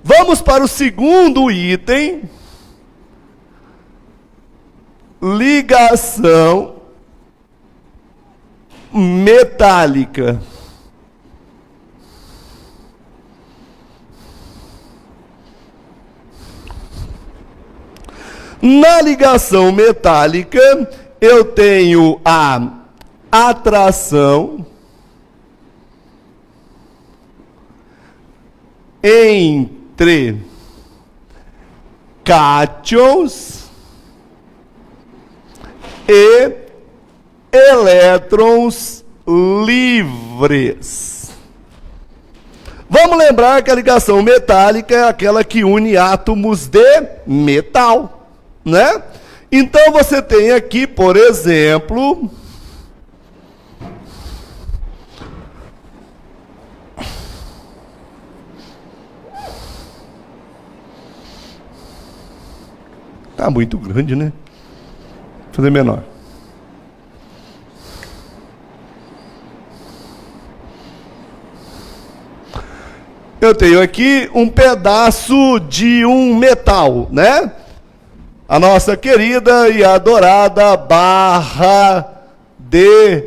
Vamos para o segundo item. Ligação metálica. Na ligação metálica, eu tenho a atração entre cátions e elétrons livres. Vamos lembrar que a ligação metálica é aquela que une átomos de metal, né? Então você tem aqui, por exemplo, tá muito grande, né? Vou fazer menor. Eu tenho aqui um pedaço de um metal, né? A nossa querida e adorada barra de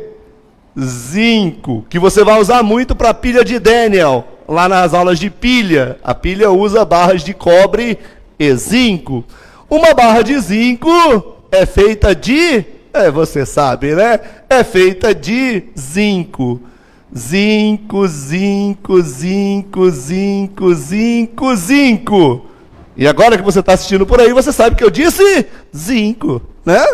zinco, que você vai usar muito para pilha de Daniel, lá nas aulas de pilha. A pilha usa barras de cobre e zinco. Uma barra de zinco é feita de, você sabe, né? É feita de zinco. Zinco, zinco, zinco, zinco, zinco, zinco. E agora que você está assistindo por aí, você sabe que eu disse zinco, né?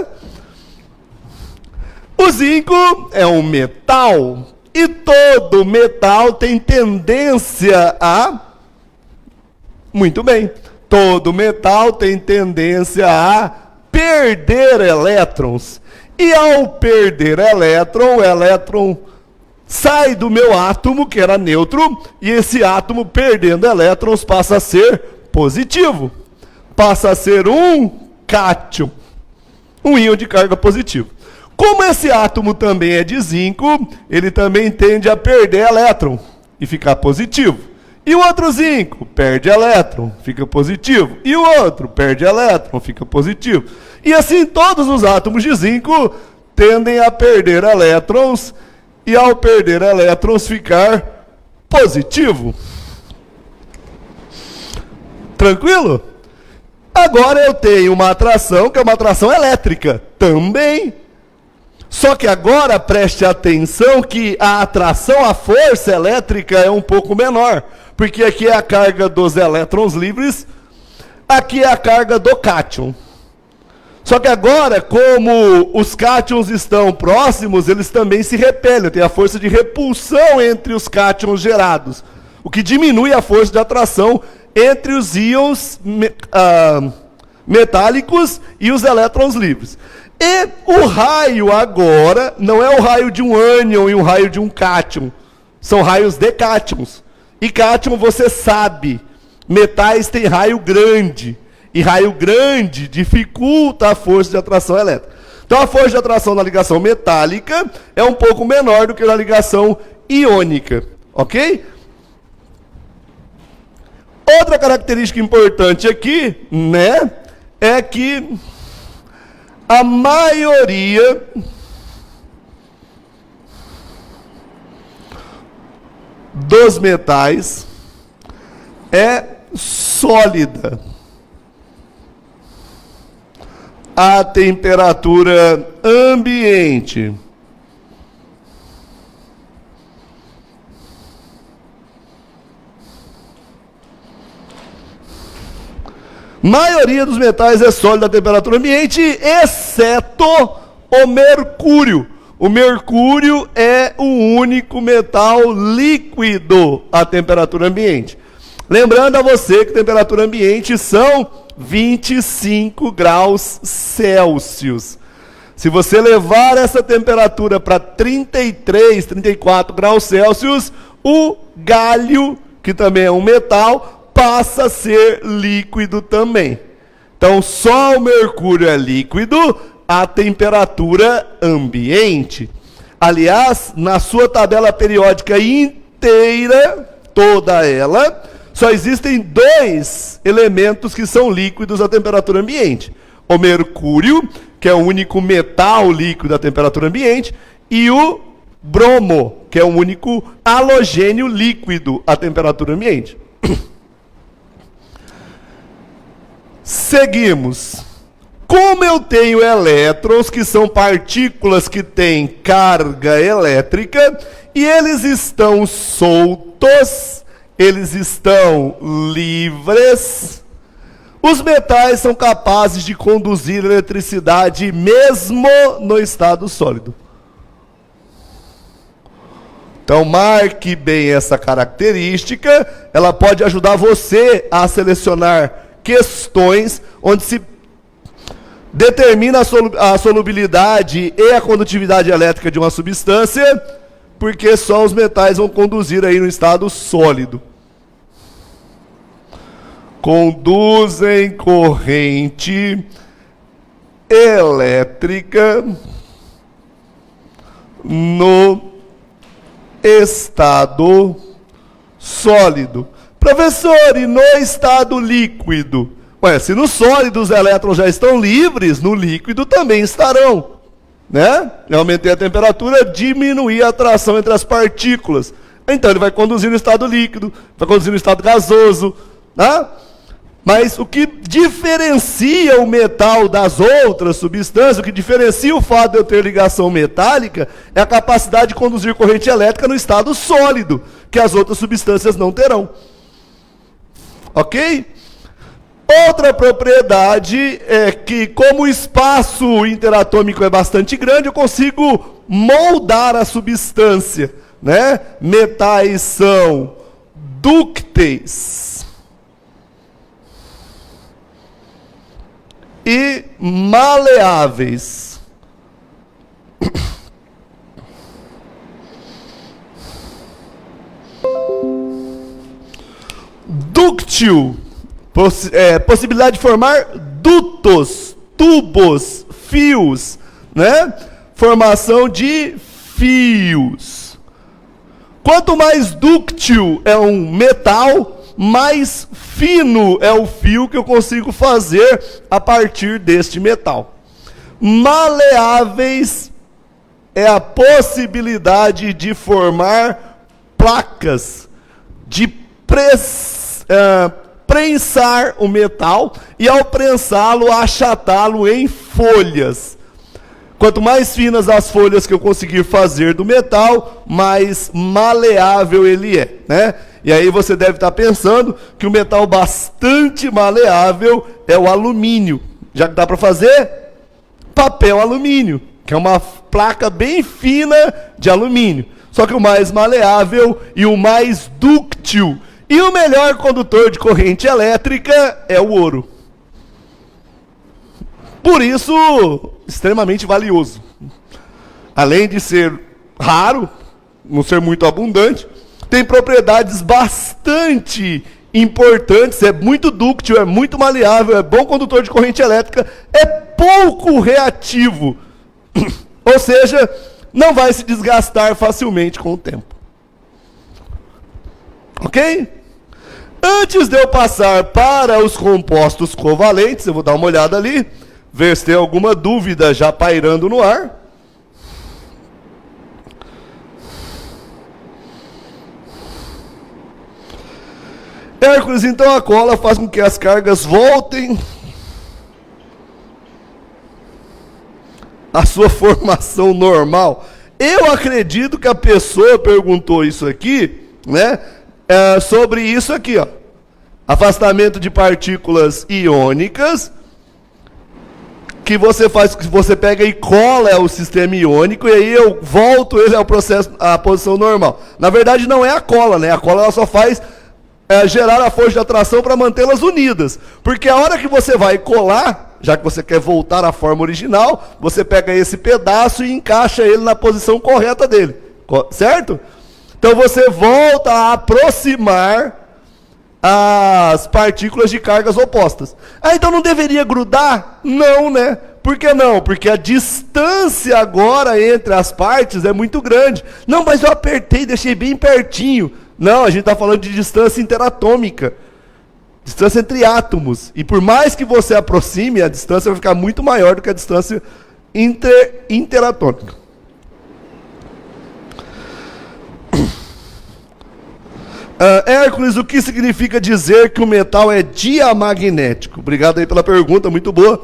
O zinco é um metal, e todo metal tem tendência a... Muito bem. Todo metal tem tendência a perder elétrons. E ao perder elétron, o elétron sai do meu átomo, que era neutro, e esse átomo, perdendo elétrons, passa a ser positivo. Passa a ser um cátion, um íon de carga positivo. Como esse átomo também é de zinco, ele também tende a perder elétron e ficar positivo. E o outro zinco perde elétron, fica positivo. E o outro perde elétron, fica positivo. E assim todos os átomos de zinco tendem a perder elétrons, e ao perder elétrons ficar positivo. Tranquilo? Agora eu tenho uma atração, que é uma atração elétrica também. Só que agora preste atenção que a atração, a força elétrica é um pouco menor. Porque aqui é a carga dos elétrons livres, aqui é a carga do cátion. Só que agora, como os cátions estão próximos, eles também se repelem. Tem a força de repulsão entre os cátions gerados, o que diminui a força de atração entre os íons metálicos e os elétrons livres. E o raio agora não é o raio de um ânion e um raio de um cátion. São raios de cátions. E cátion, você sabe, metais têm raio grande. E raio grande dificulta a força de atração elétrica. Então a força de atração na ligação metálica é um pouco menor do que na ligação iônica. Ok? Outra característica importante aqui, né, é que a maioria dos metais é sólida a temperatura ambiente. Maioria dos metais é sólida a temperatura ambiente, exceto o mercúrio. O mercúrio é o único metal líquido a temperatura ambiente. Lembrando a você que temperatura ambiente são 25 graus Celsius. Se você levar essa temperatura para 33, 34 graus Celsius, o gálio, que também é um metal, passa a ser líquido também. Então, só o mercúrio é líquido a temperatura ambiente. Aliás, na sua tabela periódica inteira, toda ela, só existem dois elementos que são líquidos à temperatura ambiente. O mercúrio, que é o único metal líquido à temperatura ambiente, e o bromo, que é o único halogênio líquido à temperatura ambiente. Seguimos. Como eu tenho elétrons, que são partículas que têm carga elétrica, e eles estão soltos, eles estão livres, os metais são capazes de conduzir eletricidade mesmo no estado sólido. Então, marque bem essa característica, ela pode ajudar você a questões onde se determina a solubilidade e a condutividade elétrica de uma substância, porque só os metais vão conduzir aí no estado sólido. Conduzem corrente elétrica no estado sólido. Professor, e no estado líquido? Ué, se no sólido os elétrons já estão livres, no líquido também estarão. Né? Eu aumentei a temperatura, diminuí a atração entre as partículas. Então ele vai conduzir no estado líquido, vai conduzir no estado gasoso. Né? Mas o que diferencia o metal das outras substâncias, o que diferencia o fato de eu ter ligação metálica, é a capacidade de conduzir corrente elétrica no estado sólido, que as outras substâncias não terão. Ok? Outra propriedade é que, como o espaço interatômico é bastante grande, eu consigo moldar a substância. Né? Metais são dúcteis e maleáveis. Dúctil, possibilidade de formar dutos, tubos, fios, né? Formação de fios. Quanto mais dúctil é um metal, mais fino é o fio que eu consigo fazer a partir deste metal. Maleáveis é a possibilidade de formar placas, de prensar o metal e, ao prensá-lo, achatá-lo em folhas. Quanto mais finas as folhas que eu conseguir fazer do metal, mais maleável ele é, né? E aí você deve estar pensando que o metal bastante maleável é o alumínio. Já que dá para fazer papel alumínio, que é uma placa bem fina de alumínio. Só que o mais maleável e o mais dúctil e o melhor condutor de corrente elétrica é o ouro. Por isso, extremamente valioso. Além de ser raro, não ser muito abundante, tem propriedades bastante importantes, é muito dúctil, é muito maleável, é bom condutor de corrente elétrica, é pouco reativo. Ou seja, não vai se desgastar facilmente com o tempo. Ok? Antes de eu passar para os compostos covalentes, eu vou dar uma olhada ali, ver se tem alguma dúvida já pairando no ar. Hércules, então a cola faz com que as cargas voltem à sua formação normal. Eu acredito que a pessoa perguntou isso aqui, né? Sobre isso aqui, ó. Afastamento de partículas iônicas, que você faz, que você pega e cola o sistema iônico, e aí eu volto ele ao processo, à posição normal. Na verdade não é a cola, né? A cola ela só faz gerar a força de atração para mantê-las unidas. Porque a hora que você vai colar, já que você quer voltar à forma original, você pega esse pedaço e encaixa ele na posição correta dele. Certo? Então você volta a aproximar as partículas de cargas opostas. Então não deveria grudar? Não, né? Por que não? Porque a distância agora entre as partes é muito grande. Não, mas eu apertei, deixei bem pertinho. Não, a gente está falando de distância interatômica. Distância entre átomos. E por mais que você aproxime, a distância vai ficar muito maior do que a distância interatômica. Hércules, o que significa dizer que o metal é diamagnético? Obrigado aí pela pergunta, muito boa.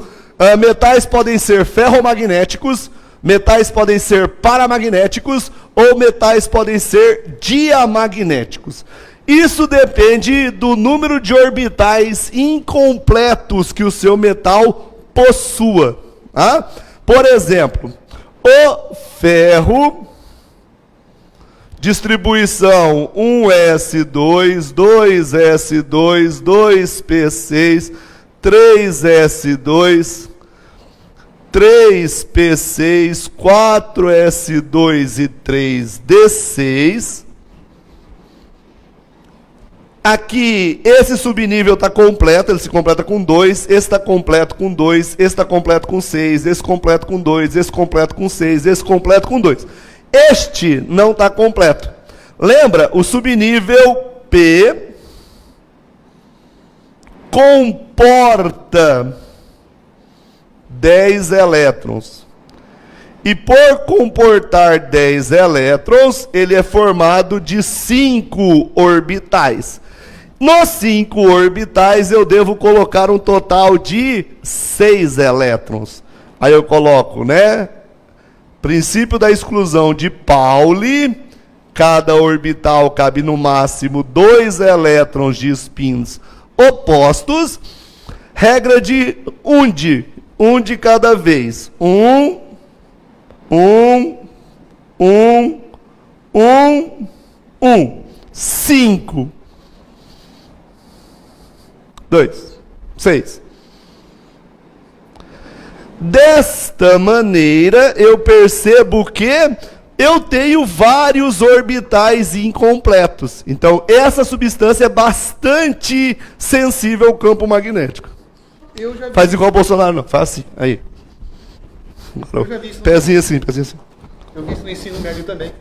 Metais podem ser ferromagnéticos, metais podem ser paramagnéticos ou metais podem ser diamagnéticos. Isso depende do número de orbitais incompletos que o seu metal possua. Tá? Por exemplo, o ferro, distribuição 1s2, 2s2, 2p6, 3s2, 3p6, 4s2 e 3d6. Aqui, esse subnível está completo, ele se completa com 2, esse está completo com 2, esse está completo com 6, esse completo com 2, esse completo com 6, esse completo com 2. Este não está completo. Lembra, o subnível P comporta 10 elétrons. E por comportar 10 elétrons, ele é formado de 5 orbitais. Nos 5 orbitais, eu devo colocar um total de 6 elétrons. Aí eu coloco, né? Princípio da exclusão de Pauli. Cada orbital cabe no máximo 2 elétrons de spins opostos. Regra de Undi. Um de cada vez. 5. 2, 6. Desta maneira, eu percebo que eu tenho vários orbitais incompletos. Então, essa substância é bastante sensível ao campo magnético. Faz igual o Bolsonaro, não. Faz assim. Aí. Eu já vi isso pezinho assim, pezinho assim. Eu vi isso no ensino médio também.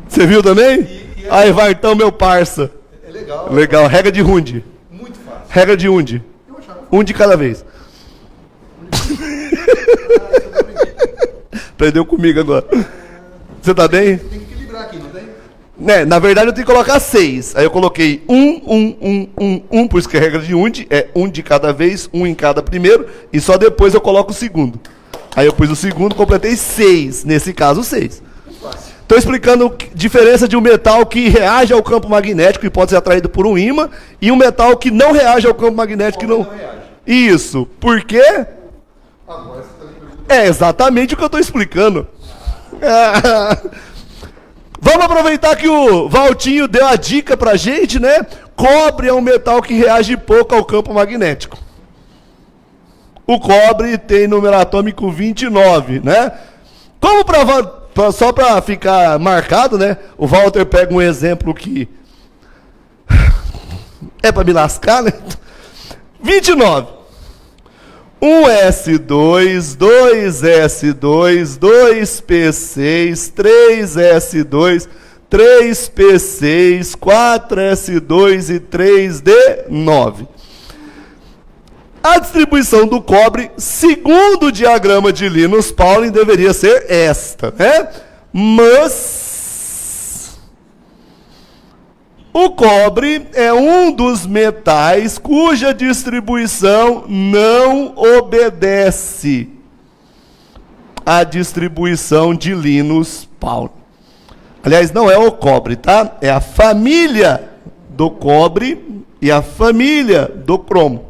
Você viu também? Aí vai então, meu parça. É legal. Legal. Regra de Undi. Muito fácil. Regra de Undi. Um de cada vez. Aprendeu comigo agora. Você tá bem? Tem que equilibrar aqui, não tem? Né, na verdade eu tenho que colocar 6. Aí eu coloquei 1, por isso que é regra de Undi, é um de cada vez, um em cada primeiro, e só depois eu coloco o segundo. Aí eu pus o segundo, completei 6, nesse caso 6. Estou explicando a diferença de um metal que reage ao campo magnético e pode ser atraído por um ímã, e um metal que não reage ao campo magnético e não reage. Isso. Por quê? Agora você tá me perguntando. É exatamente o que eu estou explicando. Vamos aproveitar que o Valtinho deu a dica pra gente, né? Cobre é um metal que reage pouco ao campo magnético. O cobre tem número atômico 29, né? Como só para ficar marcado, né? O Walter pega um exemplo que é para me lascar, né? 29. 1s2, 2s2, 2p6, 3s2, 3p6, 4s2 e 3d9. A distribuição do cobre, segundo o diagrama de Linus Pauling, deveria ser esta, né? Mas o cobre é um dos metais cuja distribuição não obedece à distribuição de Linus Pauling. Aliás, não é o cobre, tá? É a família do cobre e a família do cromo.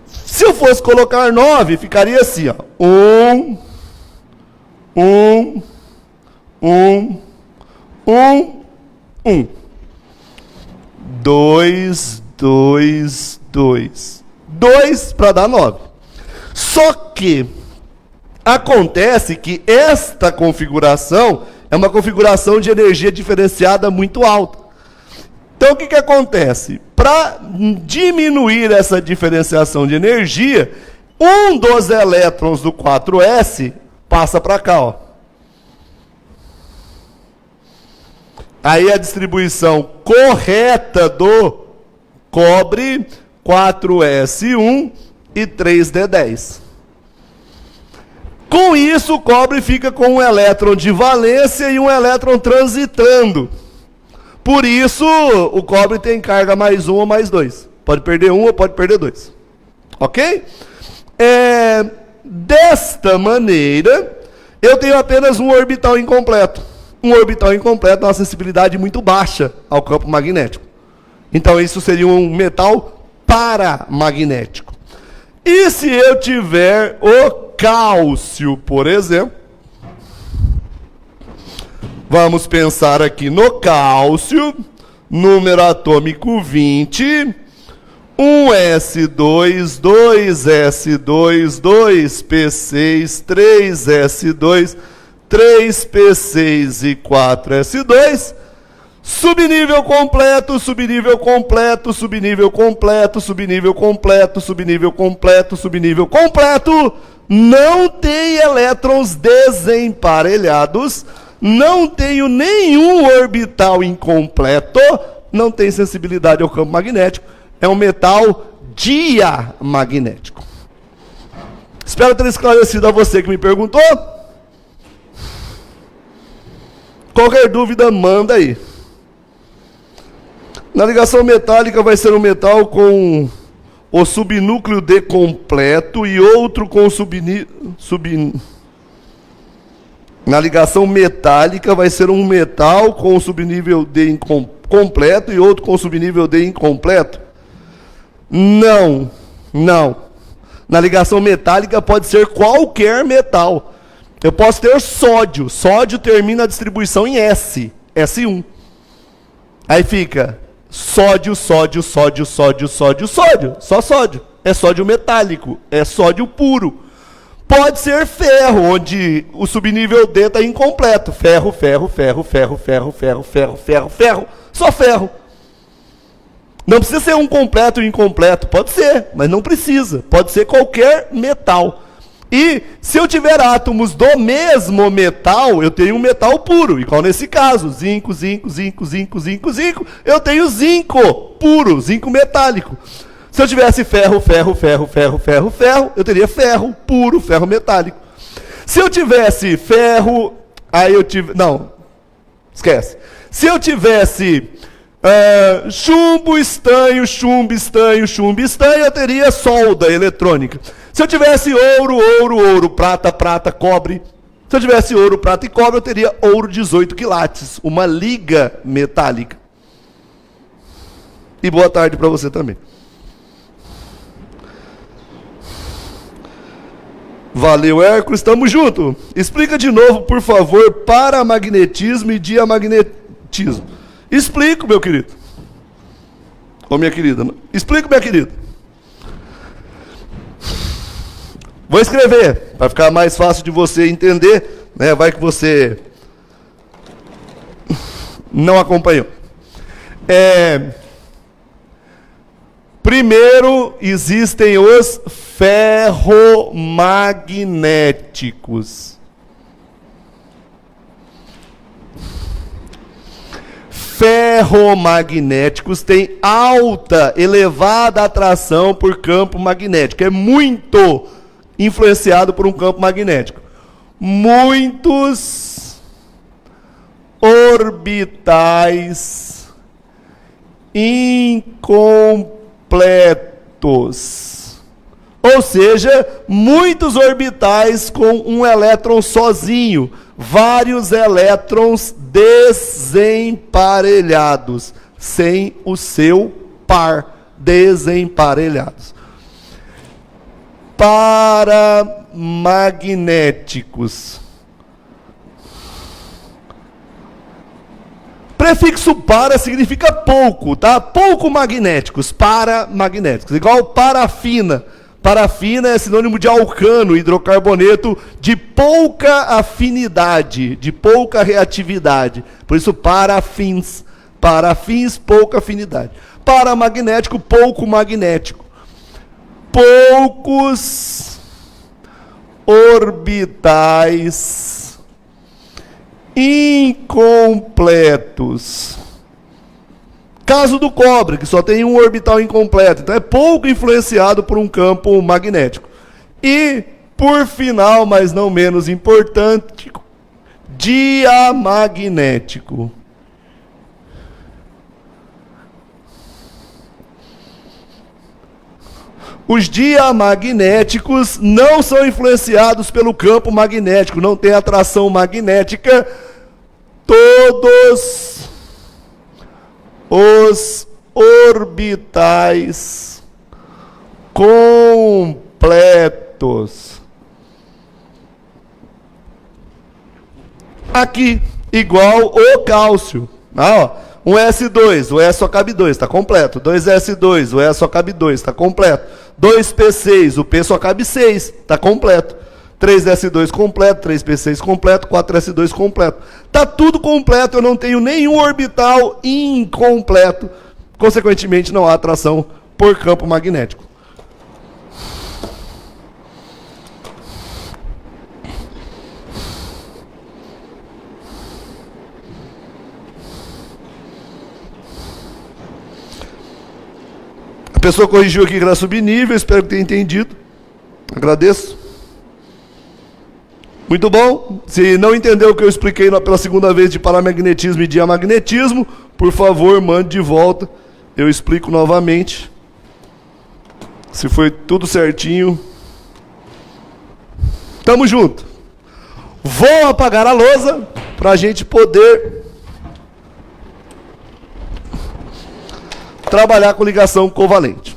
Se eu fosse colocar 9, ficaria assim, ó. 1, 2, 2, 2. 2 para dar 9. Só que acontece que esta configuração é uma configuração de energia diferenciada muito alta. Então, o que acontece? Para diminuir essa diferenciação de energia, um dos elétrons do 4s passa para cá, ó. Aí a distribuição correta do cobre, 4s1 e 3d10. Com isso, o cobre fica com um elétron de valência e um elétron transitando. Por isso, o cobre tem carga mais 1 ou mais 2. Pode perder 1 ou pode perder 2. Ok? Desta maneira, eu tenho apenas um orbital incompleto. Um orbital incompleto tem uma sensibilidade muito baixa ao campo magnético. Então, isso seria um metal paramagnético. E se eu tiver o cálcio, por exemplo, vamos pensar aqui no cálcio, número atômico 20, 1s2, 2s2, 2p6, 3s2, 3p6 e 4s2, subnível completo, subnível completo, subnível completo, subnível completo, subnível completo, subnível completo, não tem elétrons desemparelhados, não tenho nenhum orbital incompleto, não tem sensibilidade ao campo magnético, é um metal diamagnético. Espero ter esclarecido a você que me perguntou. Qualquer dúvida, manda aí. Na ligação metálica vai ser um metal com o subnúcleo D completo e outro com o Na ligação metálica vai ser um metal com o subnível D completo e outro com o subnível D incompleto? Não. Na ligação metálica pode ser qualquer metal. Eu posso ter sódio. Sódio termina a distribuição em S. S1. Aí fica sódio, sódio, sódio, sódio, sódio, sódio. Só sódio. É sódio metálico. É sódio puro. Pode ser ferro, onde o subnível D está incompleto. Ferro, ferro, ferro, ferro, ferro, ferro, ferro, ferro, ferro. Só ferro. Não precisa ser um completo ou incompleto. Pode ser, mas não precisa. Pode ser qualquer metal. E se eu tiver átomos do mesmo metal, eu tenho um metal puro. Igual nesse caso, zinco, zinco, zinco, zinco, zinco, zinco. Eu tenho zinco puro, zinco metálico. Se eu tivesse ferro, ferro, ferro, ferro, ferro, ferro, eu teria ferro puro, ferro metálico. Se eu tivesse ferro, aí eu tive... Não, esquece. Se eu tivesse chumbo, estanho, chumbo, estanho, chumbo, estanho, eu teria solda eletrônica. Se eu tivesse ouro, ouro, ouro, prata, prata, cobre. Se eu tivesse ouro, prata e cobre, eu teria ouro 18 quilates, uma liga metálica. E boa tarde para você também. Valeu, Hércules, estamos juntos. Explica de novo, por favor, paramagnetismo e diamagnetismo. Explico, meu querido. Ou minha querida. Explico, minha querida. Vou escrever, para ficar mais fácil de você entender, né? Vai que você não acompanhou. Primeiro, existem os ferromagnéticos. Ferromagnéticos têm alta, elevada atração por campo magnético. É muito influenciado por um campo magnético. Muitos orbitais incompletos. Ou seja, muitos orbitais com um elétron sozinho, vários elétrons desemparelhados, sem o seu par, desemparelhados. Paramagnéticos. Prefixo para significa pouco, tá? Pouco magnéticos, paramagnéticos. Igual parafina. Parafina é sinônimo de alcano, hidrocarboneto de pouca afinidade, de pouca reatividade. Por isso, parafins. Parafins, pouca afinidade. Paramagnético, pouco magnético. Poucos orbitais incompletos. Caso do cobre, que só tem um orbital incompleto, então é pouco influenciado por um campo magnético. E, por final, mas não menos importante, diamagnético. Os diamagnéticos não são influenciados pelo campo magnético, não tem atração magnética. Todos os orbitais completos. Aqui, igual o cálcio. Um S2, o E só cabe 2, está completo. 2S2, o E só cabe 2, está completo. 2P6, o P só cabe 6, está completo. 3S2 completo, 3P6 completo, 4S2 completo. Está tudo completo, eu não tenho nenhum orbital incompleto. Consequentemente, não há atração por campo magnético. A pessoa corrigiu aqui que era subnível, espero que tenha entendido. Agradeço. Muito bom. Se não entendeu o que eu expliquei pela segunda vez de paramagnetismo e diamagnetismo, por favor, mande de volta. Eu explico novamente. Se foi tudo certinho. Tamo junto. Vou apagar a lousa para a gente poder trabalhar com ligação covalente.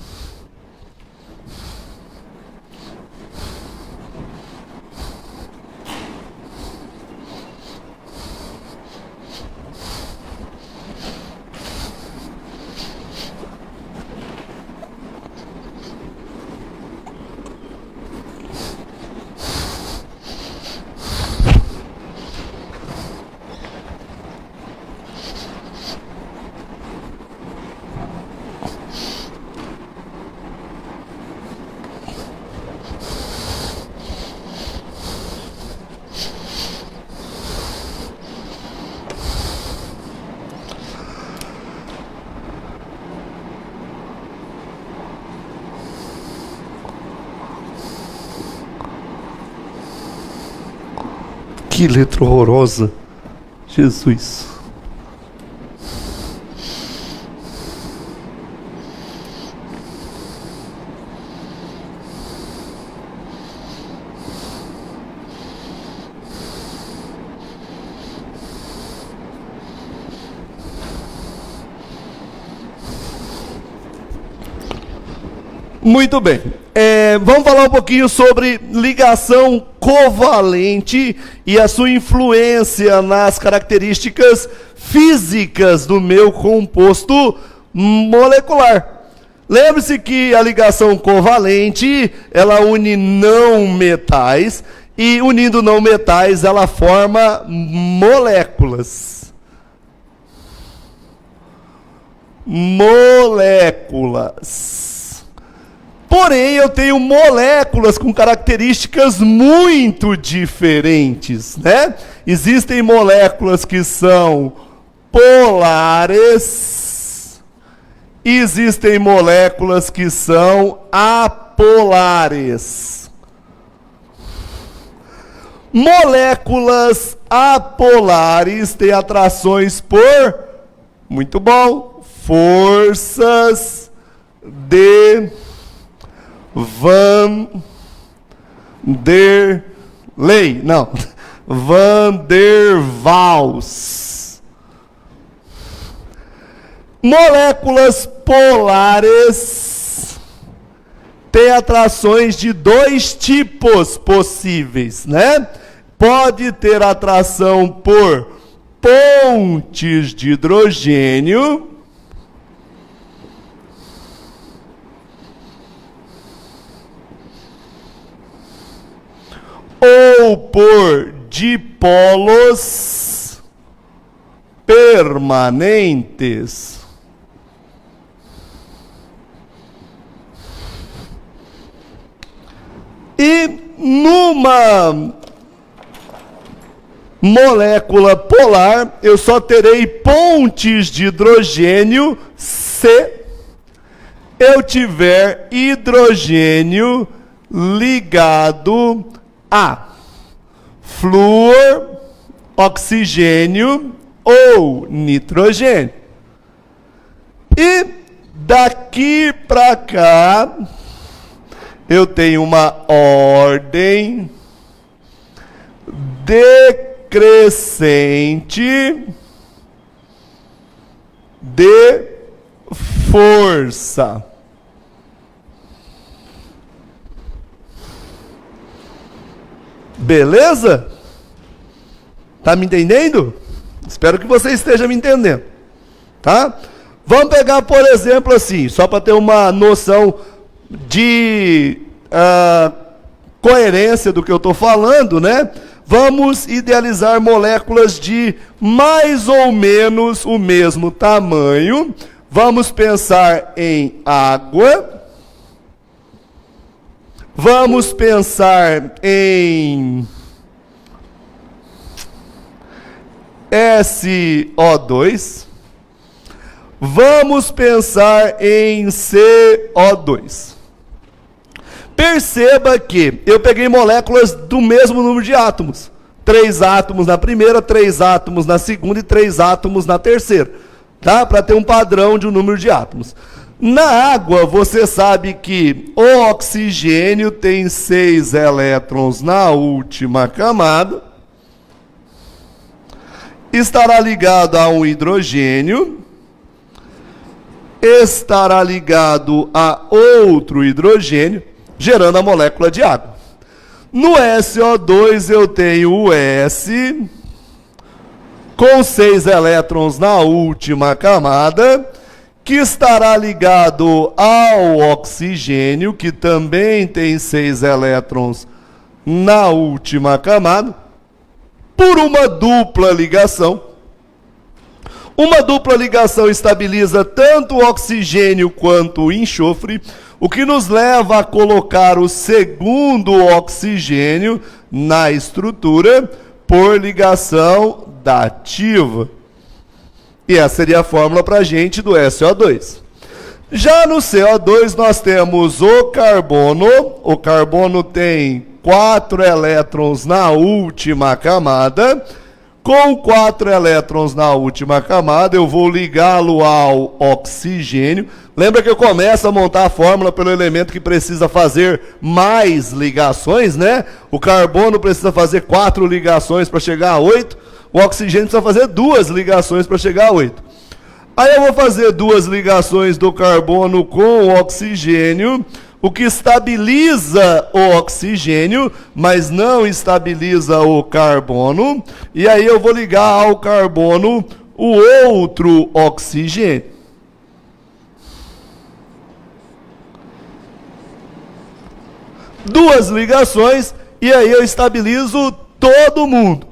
Que letra horrorosa. Jesus. Muito bem. Vamos falar um pouquinho sobre ligação covalente e a sua influência nas características físicas do meu composto molecular. Lembre-se que a ligação covalente, ela une não metais, e unindo não metais, ela forma moléculas. Moléculas. Porém, eu tenho moléculas com características muito diferentes, né? Existem moléculas que são polares, existem moléculas que são apolares. Moléculas apolares têm atrações por, muito bom, forças de Van der Waals. Moléculas polares têm atrações de dois tipos possíveis, né? Pode ter atração por pontes de hidrogênio, ou por dipolos permanentes. E numa molécula polar, eu só terei pontes de hidrogênio se eu tiver hidrogênio ligado a flúor, oxigênio ou nitrogênio. E daqui para cá, eu tenho uma ordem decrescente de força. Beleza? Tá me entendendo? Espero que você esteja me entendendo. Tá? Vamos pegar, por exemplo, assim, só para ter uma noção de coerência do que eu estou falando, né? Vamos idealizar moléculas de mais ou menos o mesmo tamanho. Vamos pensar em água. Vamos pensar em SO2. Vamos pensar em CO2. Perceba que eu peguei moléculas do mesmo número de átomos. 3 átomos na primeira, 3 átomos na segunda e 3 átomos na terceira. Tá? Para ter um padrão de um número de átomos. Na água, você sabe que o oxigênio tem 6 elétrons na última camada. Estará ligado a um hidrogênio. Estará ligado a outro hidrogênio, gerando a molécula de água. No SO2 eu tenho o S, com 6 elétrons na última camada, que estará ligado ao oxigênio, que também tem 6 elétrons na última camada, por uma dupla ligação. Uma dupla ligação estabiliza tanto o oxigênio quanto o enxofre, o que nos leva a colocar o segundo oxigênio na estrutura por ligação dativa. E essa seria a fórmula para a gente do SO2. Já no CO2 nós temos o carbono. O carbono tem 4 elétrons na última camada. Com 4 elétrons na última camada, eu vou ligá-lo ao oxigênio. Lembra que eu começo a montar a fórmula pelo elemento que precisa fazer mais ligações, né? O carbono precisa fazer 4 ligações para chegar a 8. O oxigênio precisa fazer 2 ligações para chegar a 8. Aí eu vou fazer 2 ligações do carbono com o oxigênio, o que estabiliza o oxigênio, mas não estabiliza o carbono. E aí eu vou ligar ao carbono o outro oxigênio. Duas ligações, e aí eu estabilizo todo mundo.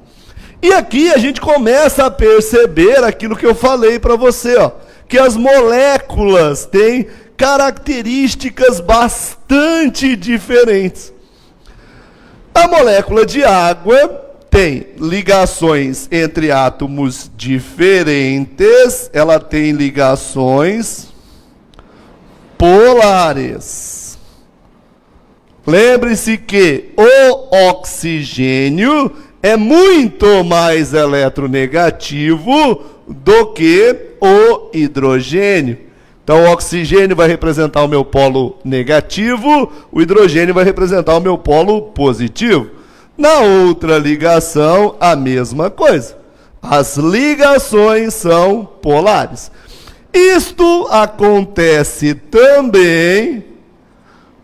E aqui a gente começa a perceber aquilo que eu falei para você, ó, que as moléculas têm características bastante diferentes. A molécula de água tem ligações entre átomos diferentes, ela tem ligações polares. Lembre-se que o oxigênio é muito mais eletronegativo do que o hidrogênio. Então, o oxigênio vai representar o meu polo negativo, o hidrogênio vai representar o meu polo positivo. Na outra ligação, a mesma coisa. As ligações são polares. Isto acontece também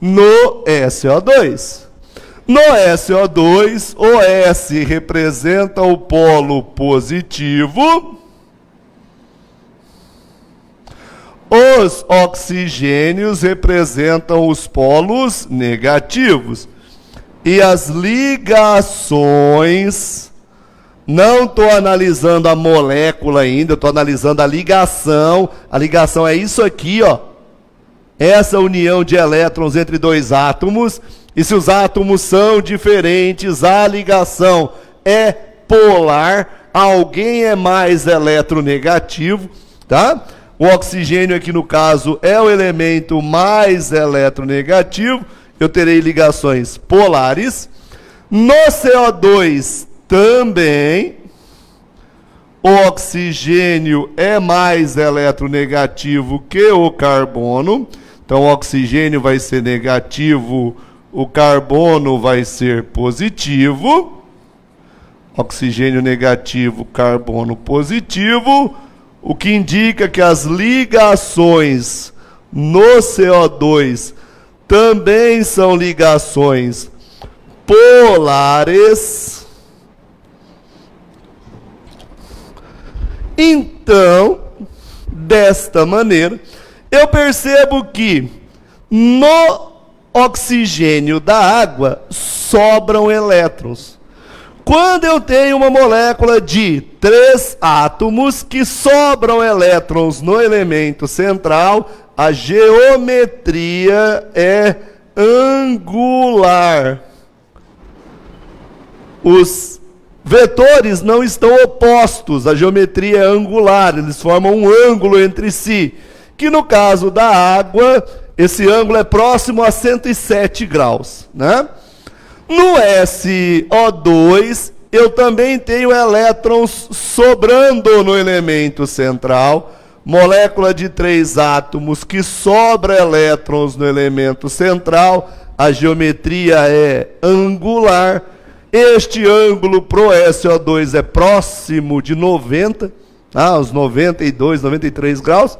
no SO2. No SO2, o S representa o polo positivo. Os oxigênios representam os polos negativos. E as ligações, não estou analisando a molécula ainda, estou analisando a ligação. A ligação é isso aqui, ó. Essa união de elétrons entre 2 átomos. E se os átomos são diferentes, a ligação é polar, alguém é mais eletronegativo, tá? O oxigênio aqui no caso é o elemento mais eletronegativo, eu terei ligações polares. No CO2 também, o oxigênio é mais eletronegativo que o carbono, então o oxigênio vai ser negativo, o carbono vai ser positivo. Oxigênio negativo, carbono positivo, o que indica que as ligações no CO2 também são ligações polares. Então, desta maneira, eu percebo que no oxigênio da água sobram elétrons. Quando eu tenho uma molécula de 3 átomos que sobram elétrons no elemento central, a geometria é angular. Os vetores não estão opostos, a geometria é angular, eles formam um ângulo entre si, que no caso da água, esse ângulo é próximo a 107 graus, né? No SO2, eu também tenho elétrons sobrando no elemento central, molécula de 3 átomos que sobra elétrons no elemento central, a geometria é angular. Este ângulo pro SO2 é próximo de 90, os 92, 93 graus.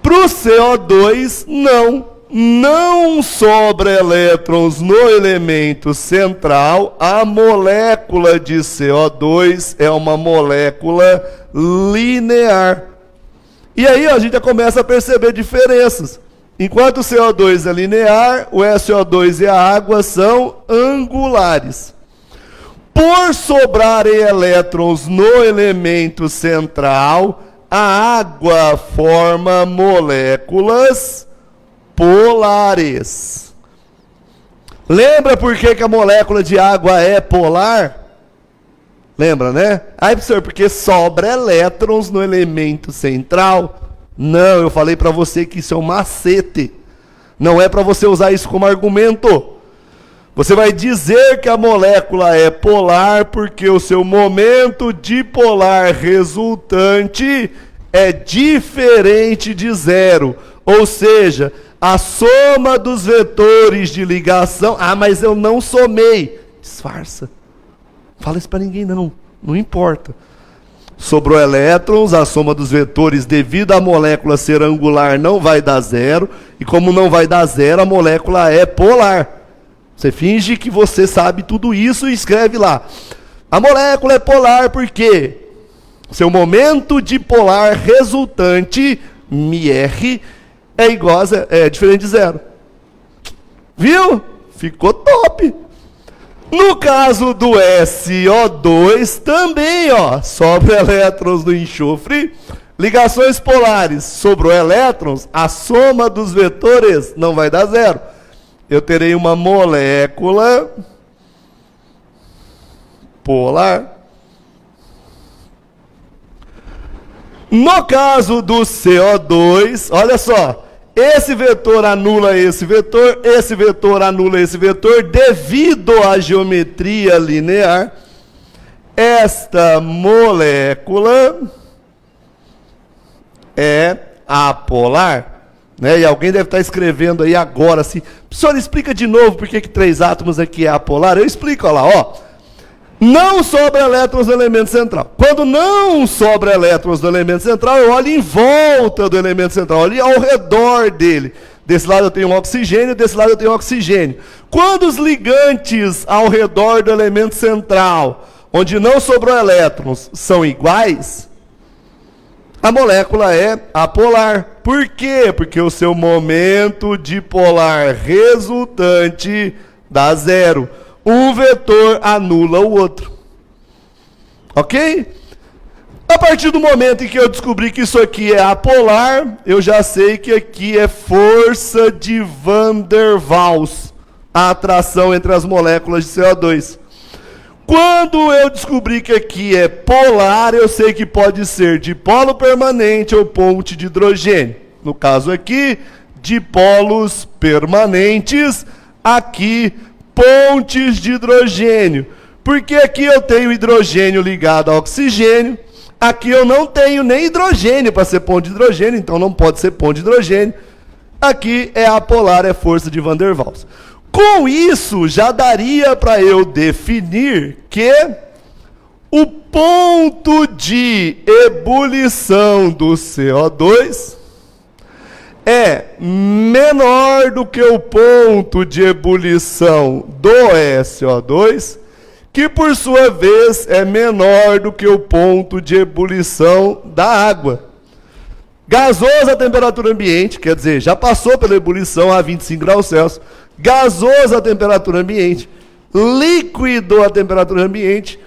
Para o CO2, não sobra elétrons no elemento central, a molécula de CO2 é uma molécula linear. E aí a gente já começa a perceber diferenças. Enquanto o CO2 é linear, o SO2 e a água são angulares. Por sobrarem elétrons no elemento central, a água forma moléculas polares. Lembra por que a molécula de água é polar? Lembra, né? Professor, porque sobra elétrons no elemento central. Não, eu falei para você que isso é um macete. Não é para você usar isso como argumento. Você vai dizer que a molécula é polar porque o seu momento dipolar resultante é diferente de zero. Ou seja, a soma dos vetores de ligação... mas eu não somei. Disfarça. Não fala isso para ninguém não importa. Sobrou elétrons, a soma dos vetores devido à molécula ser angular não vai dar zero. E como não vai dar zero, a molécula é polar. Você finge que você sabe tudo isso e escreve lá. A molécula é polar porque seu momento dipolar resultante, μr, é diferente de zero. Viu? Ficou top. No caso do SO2, também, sobra elétrons no enxofre, ligações polares, sobrou elétrons, a soma dos vetores não vai dar zero. Eu terei uma molécula polar. No caso do CO2, olha só, esse vetor anula esse vetor anula esse vetor, devido à geometria linear, esta molécula é apolar. Né? E alguém deve estar escrevendo aí agora assim, professor, explica de novo por que 3 átomos aqui é apolar. Eu explico, olha lá, não sobra elétrons no elemento central. Quando não sobra elétrons no elemento central, eu olho em volta do elemento central, olho ao redor dele. Desse lado eu tenho um oxigênio, desse lado eu tenho um oxigênio. Quando os ligantes ao redor do elemento central, onde não sobrou elétrons, são iguais, a molécula é apolar. Por quê? Porque o seu momento dipolar resultante dá zero. Um vetor anula o outro. Ok? A partir do momento em que eu descobri que isso aqui é apolar, eu já sei que aqui é força de Van der Waals, a atração entre as moléculas de CO2. Quando eu descobri que aqui é polar, eu sei que pode ser dipolo permanente ou ponte de hidrogênio. No caso aqui, dipolos permanentes, aqui pontes de hidrogênio. Porque aqui eu tenho hidrogênio ligado a oxigênio, aqui eu não tenho nem hidrogênio para ser ponte de hidrogênio, então não pode ser ponte de hidrogênio. Aqui é apolar, é força de Van der Waals. Com isso, já daria para eu definir que o ponto de ebulição do CO2 é menor do que o ponto de ebulição do SO2, que por sua vez é menor do que o ponto de ebulição da água. Gasoso a temperatura ambiente, quer dizer, já passou pela ebulição a 25 graus Celsius. Gasoso a temperatura ambiente, líquido a temperatura ambiente,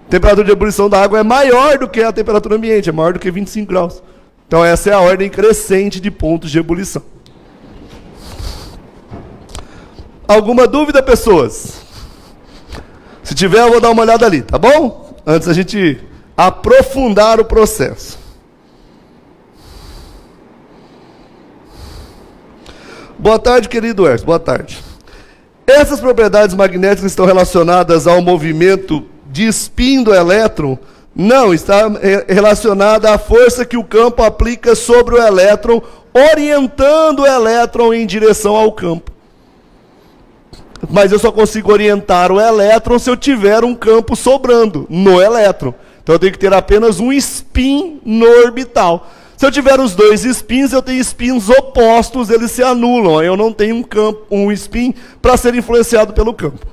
temperatura de ebulição da água é maior do que a temperatura ambiente, é maior do que 25 graus. Então essa é a ordem crescente de pontos de ebulição. Alguma dúvida, pessoas? Se tiver, eu vou dar uma olhada ali, tá bom? Antes da gente aprofundar o processo. Boa tarde, querido Erson. Boa tarde. Essas propriedades magnéticas estão relacionadas ao movimento de spin do elétron? Não, está relacionada à força que o campo aplica sobre o elétron, orientando o elétron em direção ao campo. Mas eu só consigo orientar o elétron se eu tiver um campo sobrando no elétron. Então eu tenho que ter apenas um spin no orbital. Se eu tiver os dois spins, eu tenho spins opostos, eles se anulam. Aí eu não tenho um spin para ser influenciado pelo campo.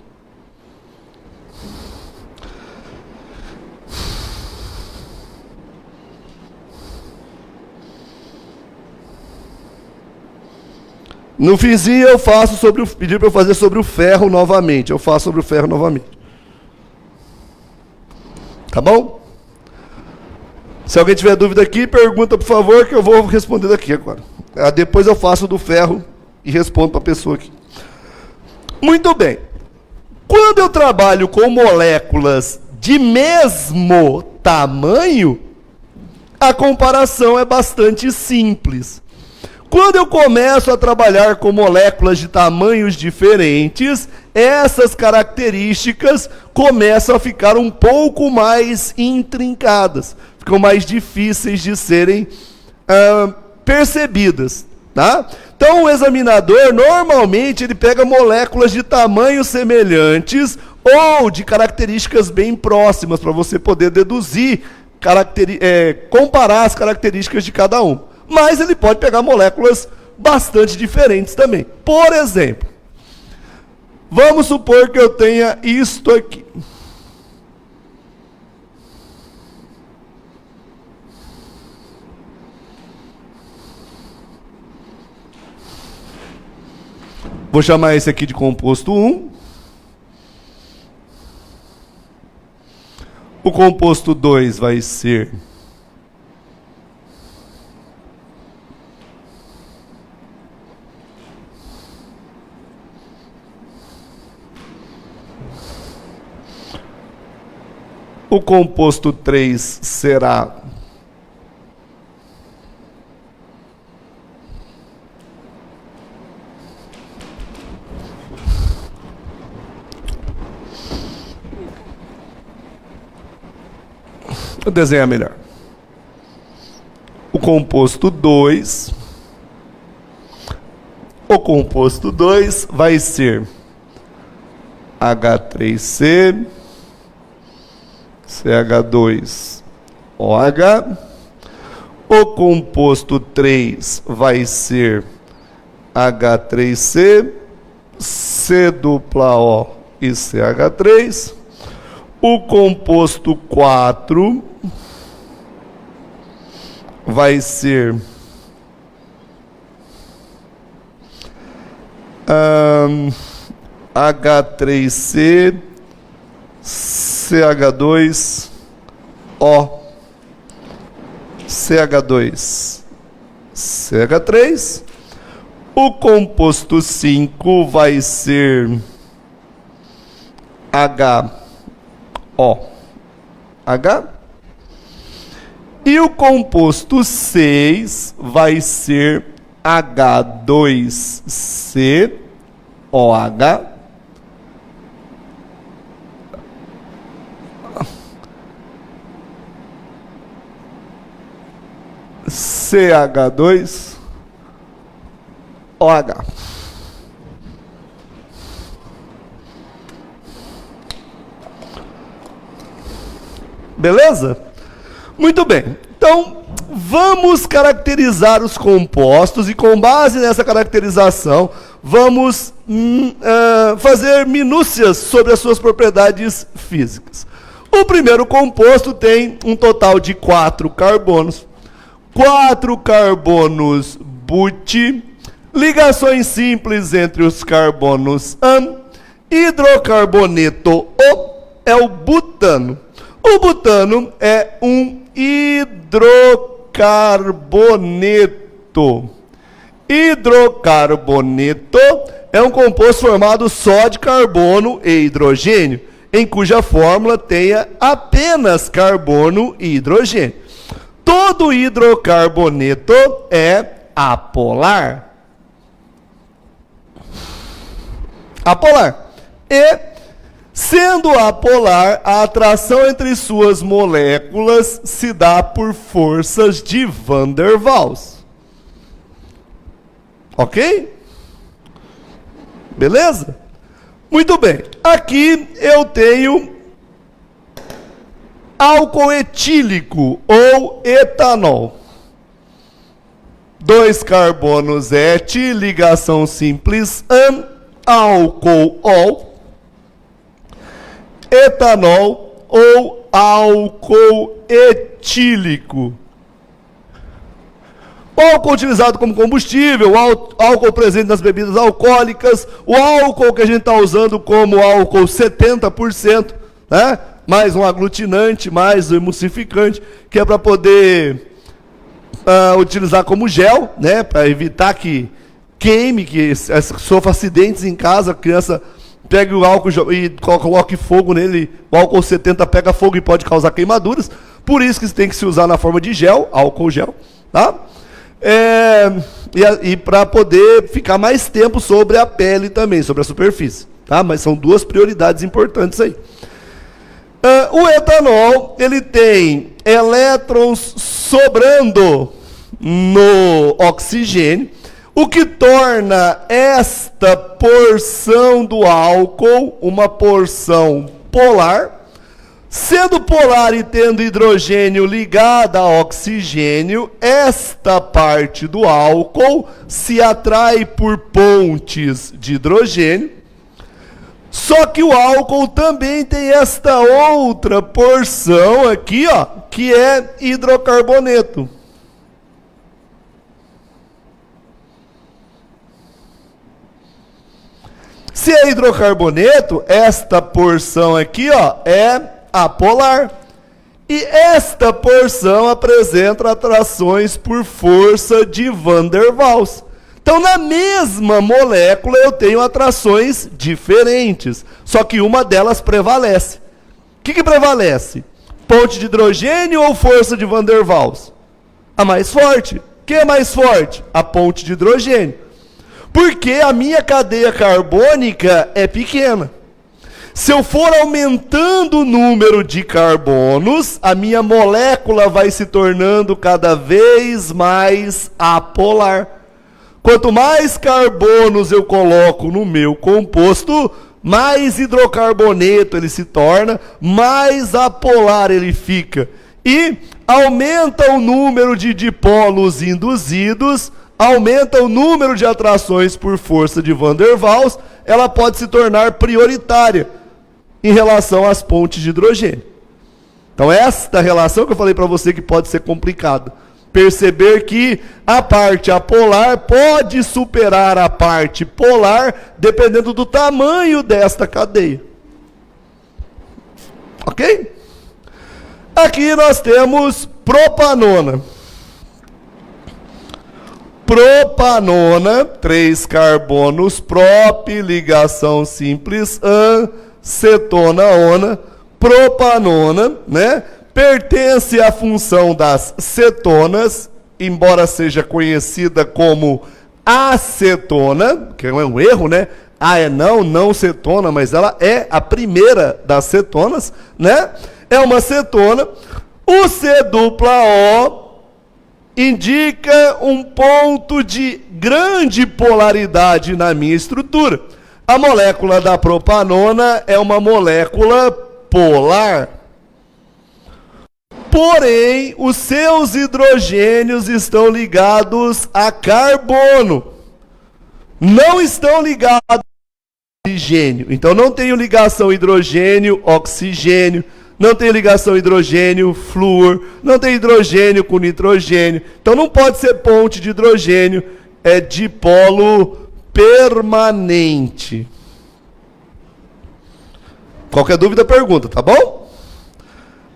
No finzinho eu faço pedir para eu fazer sobre o ferro novamente. Eu faço sobre o ferro novamente. Tá bom? Se alguém tiver dúvida aqui, pergunta, por favor, que eu vou responder daqui agora. Depois eu faço do ferro e respondo para a pessoa aqui. Muito bem. Quando eu trabalho com moléculas de mesmo tamanho, a comparação é bastante simples. Quando eu começo a trabalhar com moléculas de tamanhos diferentes, essas características começam a ficar um pouco mais intrincadas, ficam mais difíceis de serem percebidas, tá? Então o examinador, normalmente, ele pega moléculas de tamanhos semelhantes ou de características bem próximas, para você poder deduzir, comparar as características de cada um. Mas ele pode pegar moléculas bastante diferentes também. Por exemplo, vamos supor que eu tenha isto aqui. Vou chamar esse aqui de composto 1. O composto 2 vai ser o composto 3 será vou desenhar melhor. O composto 2 vai ser H3C CH2OH. O composto 3 vai ser H3C, C-O e CH3. O composto 4 vai ser H3C, CH2O, CH2, CH3. O composto 5 vai ser E o composto 6 vai ser H2COH. CH2OH. Beleza? Muito bem. Então, vamos caracterizar os compostos e com base nessa caracterização, vamos fazer minúcias sobre as suas propriedades físicas. O primeiro composto tem um total de 4 carbonos. 4 carbonos but, ligações simples entre os carbonos an, hidrocarboneto O é o butano. O butano é um hidrocarboneto. Hidrocarboneto é um composto formado só de carbono e hidrogênio, em cuja fórmula tenha apenas carbono e hidrogênio. Todo hidrocarboneto é apolar. Apolar. E, sendo apolar, a atração entre suas moléculas se dá por forças de Van der Waals. Ok? Beleza? Muito bem. Aqui eu tenho álcool etílico ou etanol. 2 carbonos et, ligação simples an, álcool ol. Etanol ou álcool etílico. O álcool utilizado como combustível, o álcool presente nas bebidas alcoólicas, o álcool que a gente está usando como álcool 70%, né? Mais um aglutinante, mais um emulsificante, que é para poder utilizar como gel, né? Para evitar que queime, que sofra acidentes em casa, a criança pega o álcool e coloque fogo nele, o álcool 70 pega fogo e pode causar queimaduras, por isso que tem que se usar na forma de gel, álcool gel, tá? E para poder ficar mais tempo sobre a pele também, sobre a superfície, tá? Mas são 2 prioridades importantes aí. O etanol, ele tem elétrons sobrando no oxigênio, o que torna esta porção do álcool uma porção polar. Sendo polar e tendo hidrogênio ligado a oxigênio, esta parte do álcool se atrai por pontes de hidrogênio. Só que o álcool também tem esta outra porção aqui, ó, que é hidrocarboneto. Se é hidrocarboneto, esta porção aqui, ó, é apolar. E esta porção apresenta atrações por força de Van der Waals. Então, na mesma molécula, eu tenho atrações diferentes, só que uma delas prevalece. O que prevalece? Ponte de hidrogênio ou força de Van der Waals? A mais forte. Quem é mais forte? A ponte de hidrogênio. Porque a minha cadeia carbônica é pequena. Se eu for aumentando o número de carbonos, a minha molécula vai se tornando cada vez mais apolar. Quanto mais carbonos eu coloco no meu composto, mais hidrocarboneto ele se torna, mais apolar ele fica. E aumenta o número de dipolos induzidos, aumenta o número de atrações por força de Van der Waals, ela pode se tornar prioritária em relação às pontes de hidrogênio. Então esta relação que eu falei para você que pode ser complicada. Perceber que a parte apolar pode superar a parte polar dependendo do tamanho desta cadeia. Ok? Aqui nós temos propanona. Propanona, 3 carbonos prop, ligação simples an, cetona ona, propanona, né? Pertence à função das cetonas, embora seja conhecida como acetona, que é um erro, né? Não cetona, mas ela é a primeira das cetonas, né? É uma cetona. O C-O indica um ponto de grande polaridade na minha estrutura. A molécula da propanona é uma molécula polar. Porém, os seus hidrogênios estão ligados a carbono. Não estão ligados a oxigênio. Então, não tenho ligação hidrogênio-oxigênio. Não tem ligação hidrogênio-flúor. Não tem hidrogênio com nitrogênio. Então, não pode ser ponte de hidrogênio. É dipolo permanente. Qualquer dúvida, pergunta, tá bom?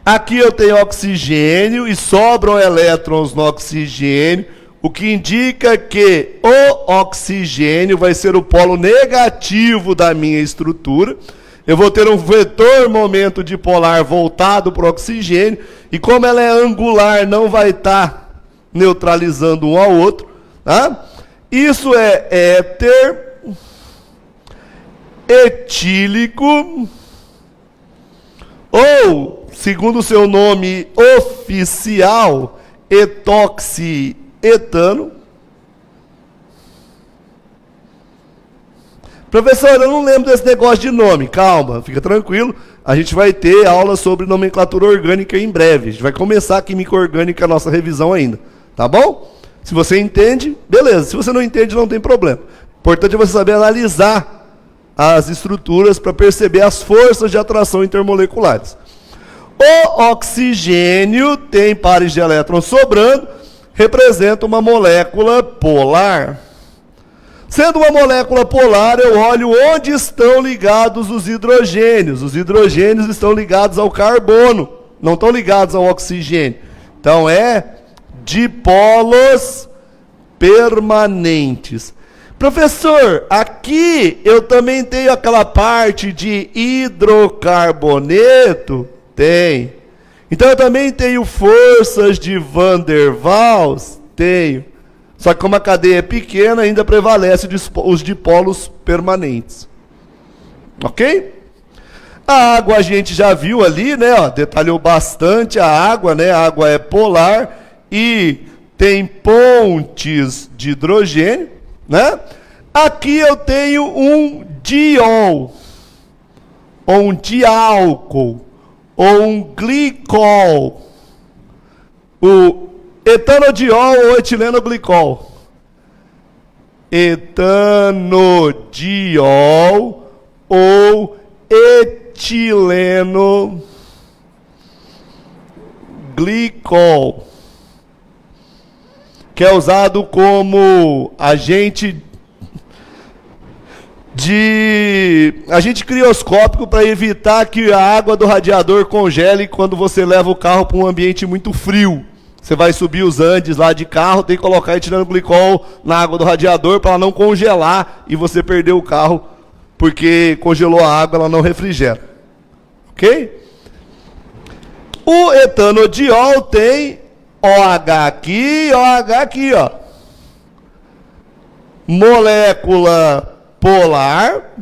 Aqui eu tenho oxigênio e sobram elétrons no oxigênio, o que indica que o oxigênio vai ser o polo negativo da minha estrutura. Eu vou ter um vetor momento dipolar voltado para o oxigênio, e como ela é angular, não vai estar neutralizando um ao outro. Tá? Isso é éter etílico, ou, segundo o seu nome oficial, etoxietano. Professor, eu não lembro desse negócio de nome. Calma, fica tranquilo. A gente vai ter aula sobre nomenclatura orgânica em breve. A gente vai começar a química orgânica, a nossa revisão ainda. Tá bom? Se você entende, beleza. Se você não entende, não tem problema. O importante é você saber analisar as estruturas para perceber as forças de atração intermoleculares. O oxigênio tem pares de elétrons sobrando, representa uma molécula polar. Sendo uma molécula polar, eu olho onde estão ligados os hidrogênios. Os hidrogênios estão ligados ao carbono, não estão ligados ao oxigênio. Então é dipolos permanentes. Professor, aqui eu também tenho aquela parte de hidrocarboneto? Tem. Então eu também tenho forças de Van der Waals? Tenho. Só que como a cadeia é pequena, ainda prevalece os dipolos permanentes. Ok? A água a gente já viu ali, né? Ó, detalhou bastante a água, né? A água é polar e tem pontes de hidrogênio, né? Aqui eu tenho um diol, ou um diálcool, ou um glicol. O etanodiol ou etilenoglicol. Etanodiol ou etilenoglicol, que é usado como agente crioscópico para evitar que a água do radiador congele quando você leva o carro para um ambiente muito frio. Você vai subir os Andes lá de carro, tem que colocar etilenglicol na água do radiador para ela não congelar e você perder o carro, porque congelou a água, ela não refrigera. Ok? O etanodiol tem OH aqui e OH aqui, ó. Molécula polar,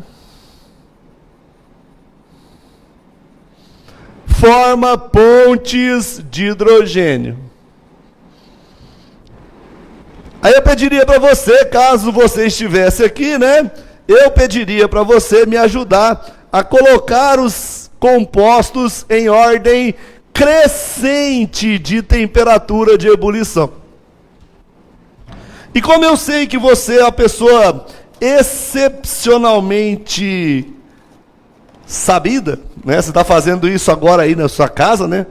forma pontes de hidrogênio. Aí eu pediria para você, caso você estivesse aqui, né? Eu pediria para você me ajudar a colocar os compostos em ordem crescente de temperatura de ebulição. E como eu sei que você é uma pessoa excepcionalmente sabida, né? Você está fazendo isso agora aí na sua casa, né?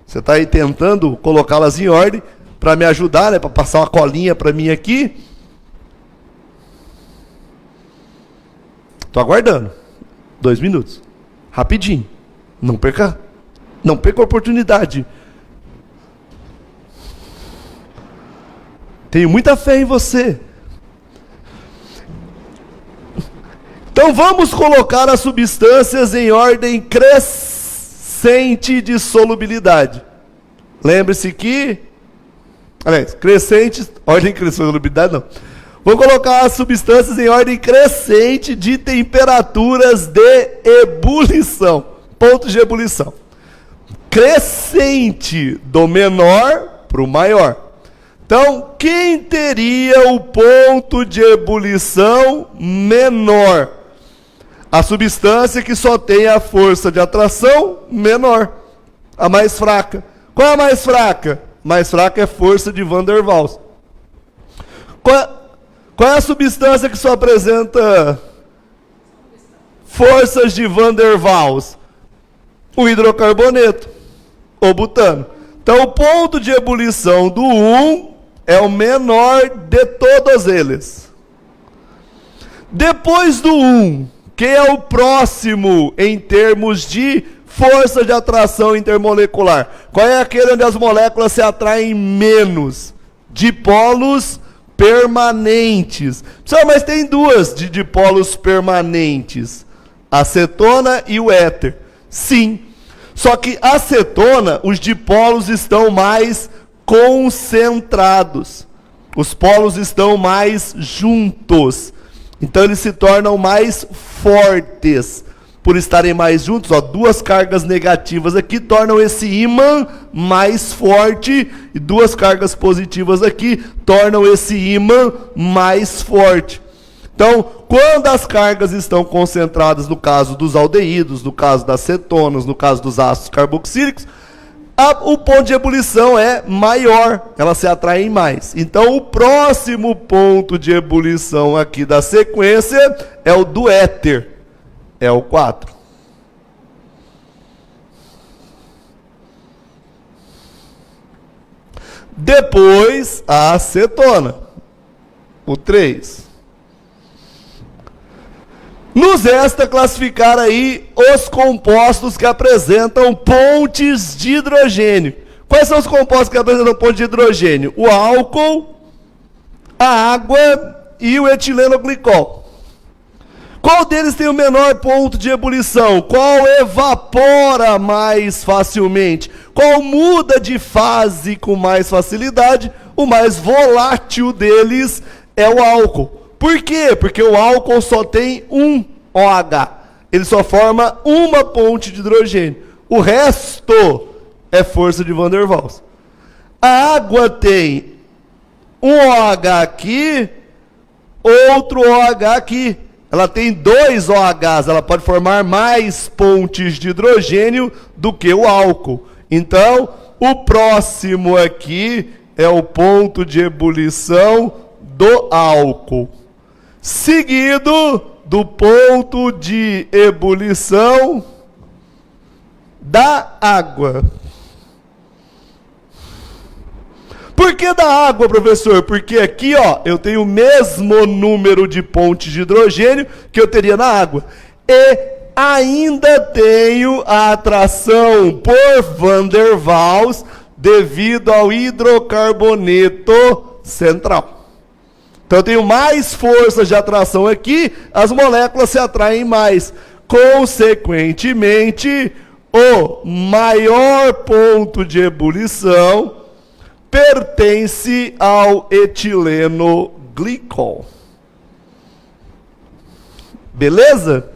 Você está aí tentando colocá-las em ordem para me ajudar, né? Para passar uma colinha para mim aqui. Estou aguardando. 2 minutos. Rapidinho. Não perca a oportunidade. Tenho muita fé em você. Então vamos colocar as substâncias em ordem crescente. crescente de solubilidade. Lembre-se que... Aliás, crescente... Ordem crescente de solubilidade, não. Vou colocar as substâncias em ordem crescente de temperaturas de ebulição. Pontos de ebulição. Crescente do menor para o maior. Então, quem teria o ponto de ebulição menor? A substância que só tem a força de atração menor. A mais fraca. Qual é a mais fraca? A mais fraca é a força de Van der Waals. Qual é a substância que só apresenta forças de Van der Waals? O hidrocarboneto, o butano. Então, o ponto de ebulição do 1 é o menor de todos eles. Depois do 1, quem é o próximo em termos de força de atração intermolecular? Qual é aquele onde as moléculas se atraem menos? Dipolos permanentes. Mas tem duas de dipolos permanentes. A cetona e o éter. Sim. Só que a cetona, os dipolos estão mais concentrados. Os polos estão mais juntos. Então eles se tornam mais fortes. Por estarem mais juntos, ó, duas cargas negativas aqui tornam esse ímã mais forte. E duas cargas positivas aqui tornam esse ímã mais forte. Então, quando as cargas estão concentradas, no caso dos aldeídos, no caso das cetonas, no caso dos ácidos carboxílicos, o ponto de ebulição é maior, elas se atraem mais. Então, o próximo ponto de ebulição aqui da sequência é o do éter, é o 4. Depois, a acetona, o 3. Nos resta classificar aí os compostos que apresentam pontes de hidrogênio. Quais são os compostos que apresentam ponte de hidrogênio? O álcool, a água e o etilenoglicol. Qual deles tem o menor ponto de ebulição? Qual evapora mais facilmente? Qual muda de fase com mais facilidade? O mais volátil deles é o álcool. Por quê? Porque o álcool só tem um OH. Ele só forma uma ponte de hidrogênio. O resto é força de Van der Waals. A água tem um OH aqui, outro OH aqui. Ela tem dois OHs. Ela pode formar mais pontes de hidrogênio do que o álcool. Então, o próximo aqui é o ponto de ebulição do álcool. Seguido do ponto de ebulição da água. Por que da água, professor? Porque aqui, ó, eu tenho o mesmo número de pontes de hidrogênio que eu teria na água. E ainda tenho a atração por Van der Waals devido ao hidrocarboneto central. Então eu tenho mais força de atração aqui, as moléculas se atraem mais. Consequentemente, o maior ponto de ebulição pertence ao etilenoglicol. Beleza?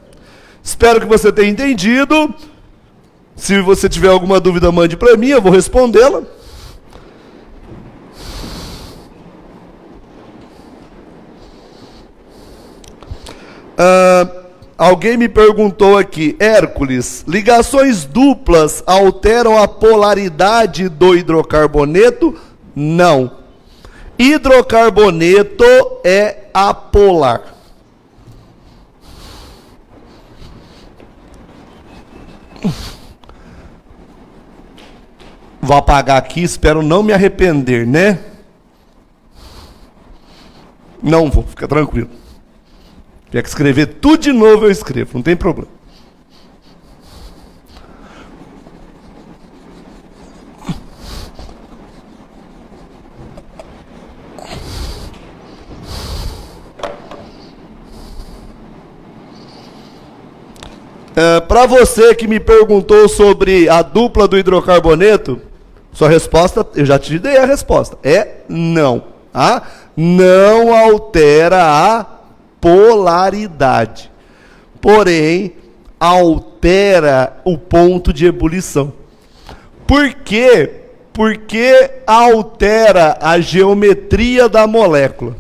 Espero que você tenha entendido. Se você tiver alguma dúvida, mande para mim, eu vou respondê-la. Alguém me perguntou aqui, Hércules, ligações duplas alteram a polaridade do hidrocarboneto? Não. Hidrocarboneto é apolar. Vou apagar aqui, espero não me arrepender, né? Não vou, fica tranquilo. Se tiver que escrever tudo de novo, eu escrevo, não tem problema. Para você que me perguntou sobre a dupla do hidrocarboneto, sua resposta, eu já te dei a resposta, é não. Tá? Não altera a polaridade. Porém, altera o ponto de ebulição. Por quê? Porque altera a geometria da molécula.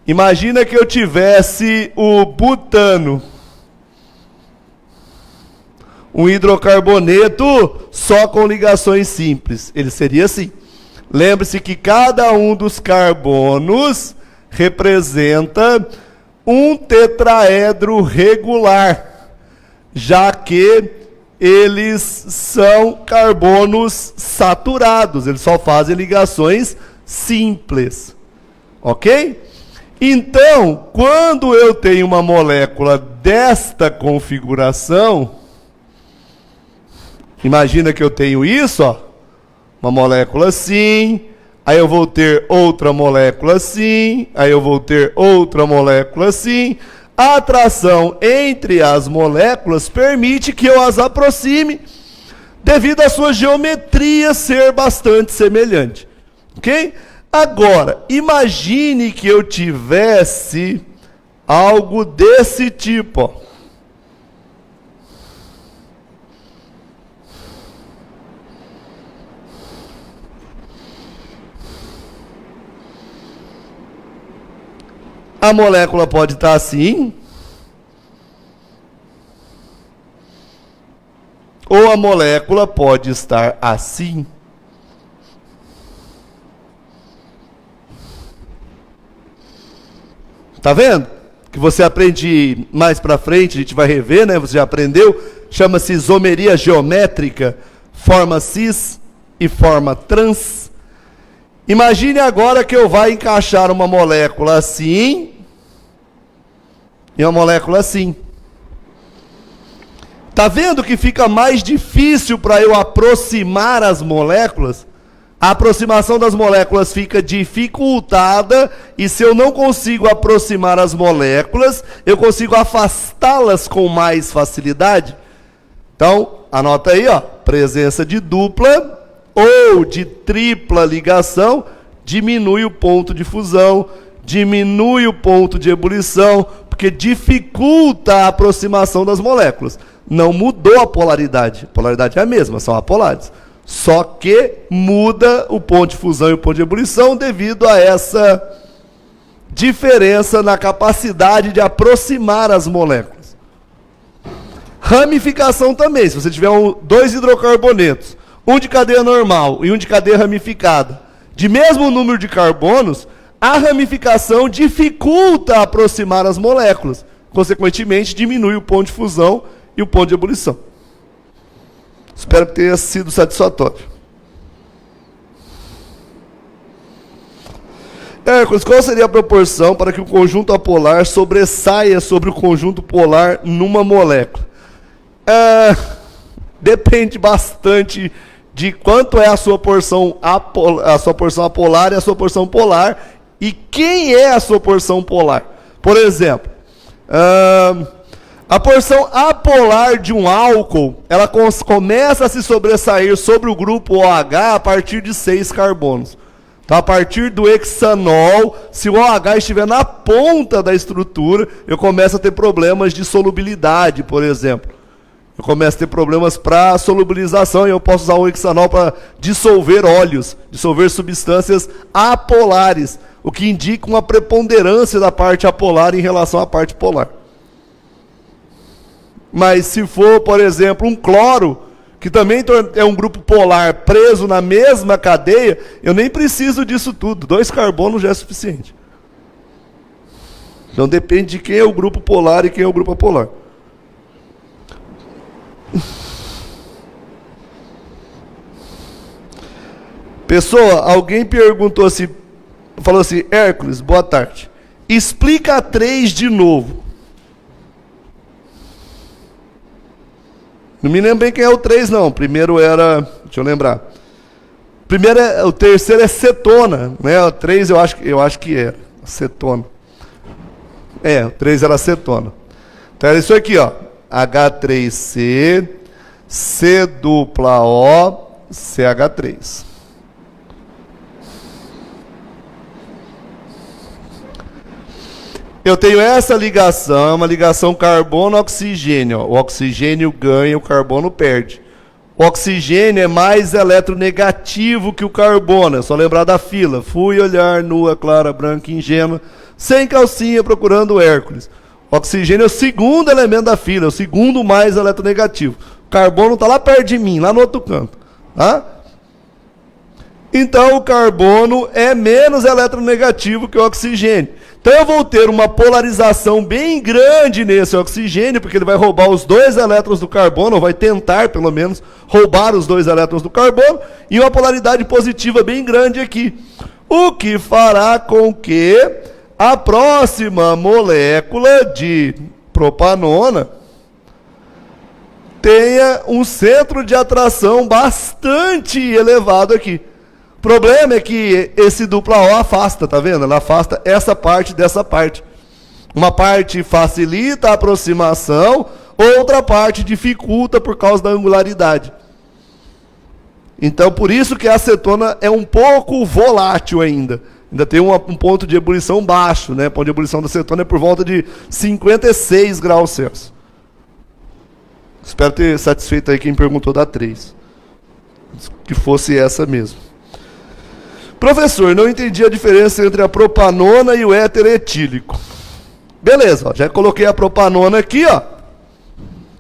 Imagina que eu tivesse o butano, um hidrocarboneto só com ligações simples. Ele seria assim. Lembre-se que cada um dos carbonos representa um tetraedro regular, já que eles são carbonos saturados, eles só fazem ligações simples. Ok? Então, quando eu tenho uma molécula desta configuração, imagina que eu tenho isso, ó, uma molécula assim, aí eu vou ter outra molécula assim, aí eu vou ter outra molécula assim. A atração entre as moléculas permite que eu as aproxime, devido à sua geometria ser bastante semelhante. Ok? Agora, imagine que eu tivesse algo desse tipo, ó. A molécula pode estar assim, ou a molécula pode estar assim. Tá vendo? Que você aprende mais pra frente, a gente vai rever, né? Você já aprendeu. Chama-se isomeria geométrica, forma cis e forma trans. Imagine agora que eu vá encaixar uma molécula assim e uma molécula assim. Tá vendo que fica mais difícil para eu aproximar as moléculas? A aproximação das moléculas fica dificultada, e se eu não consigo aproximar as moléculas, eu consigo afastá-las com mais facilidade? Então, anota aí, ó, presença de dupla ou de tripla ligação diminui o ponto de fusão, diminui o ponto de ebulição, porque dificulta a aproximação das moléculas. Não mudou a polaridade. A polaridade é a mesma, são apolares. Só que muda o ponto de fusão e o ponto de ebulição devido a essa diferença na capacidade de aproximar as moléculas. Ramificação também. Se você tiver dois hidrocarbonetos, um de cadeia normal e um de cadeia ramificada, de mesmo número de carbonos, a ramificação dificulta aproximar as moléculas. Consequentemente, diminui o ponto de fusão e o ponto de ebulição. Espero que tenha sido satisfatório. Hércules, qual seria a proporção para que o conjunto apolar sobressaia sobre o conjunto polar numa molécula? Depende bastante de quanto é a sua porção apolar e a sua porção polar, e quem é a sua porção polar. Por exemplo, a porção apolar de um álcool, ela começa a se sobressair sobre o grupo OH a partir de 6 carbonos. Então, a partir do hexanol, se o OH estiver na ponta da estrutura, eu começo a ter problemas de solubilidade, por exemplo. Eu começo a ter problemas para solubilização, e eu posso usar o hexanol para dissolver óleos, dissolver substâncias apolares, o que indica uma preponderância da parte apolar em relação à parte polar. Mas se for, por exemplo, um cloro, que também é um grupo polar preso na mesma cadeia, eu nem preciso disso tudo. 2 carbonos já é suficiente. Então depende de quem é o grupo polar e quem é o grupo apolar. Pessoa, alguém perguntou assim, falou assim: Hércules, boa tarde, explica a 3 de novo. Não me lembro bem quem é o 3, não. Primeiro era, deixa eu lembrar. O terceiro é cetona, né? O 3 eu acho que era cetona. O 3 era cetona. Então era isso aqui, ó. H3C, C dupla O, CH3. Eu tenho essa ligação, é uma ligação carbono-oxigênio. O oxigênio ganha, o carbono perde. O oxigênio é mais eletronegativo que o carbono. É só lembrar da fila. Fui olhar nua, clara, branca, ingênua, sem calcinha, procurando Hércules. O oxigênio é o segundo elemento da fila, é o segundo mais eletronegativo. O carbono está lá perto de mim, lá no outro canto. Tá? Então o carbono é menos eletronegativo que o oxigênio. Então eu vou ter uma polarização bem grande nesse oxigênio, porque ele vai roubar os 2 elétrons do carbono, ou vai tentar, pelo menos, roubar os 2 elétrons do carbono, e uma polaridade positiva bem grande aqui. O que fará com que a próxima molécula de propanona tenha um centro de atração bastante elevado aqui. O problema é que esse dupla O afasta, tá vendo? Ela afasta essa parte dessa parte. Uma parte facilita a aproximação, outra parte dificulta por causa da angularidade. Então, por isso que a acetona é um pouco volátil ainda. Ainda tem um ponto de ebulição baixo, né? O ponto de ebulição da acetona é por volta de 56 graus Celsius. Espero ter satisfeito aí quem perguntou da 3. Que fosse essa mesmo. Professor, não entendi a diferença entre a propanona e o éter etílico. Beleza, ó, já coloquei a propanona aqui, ó.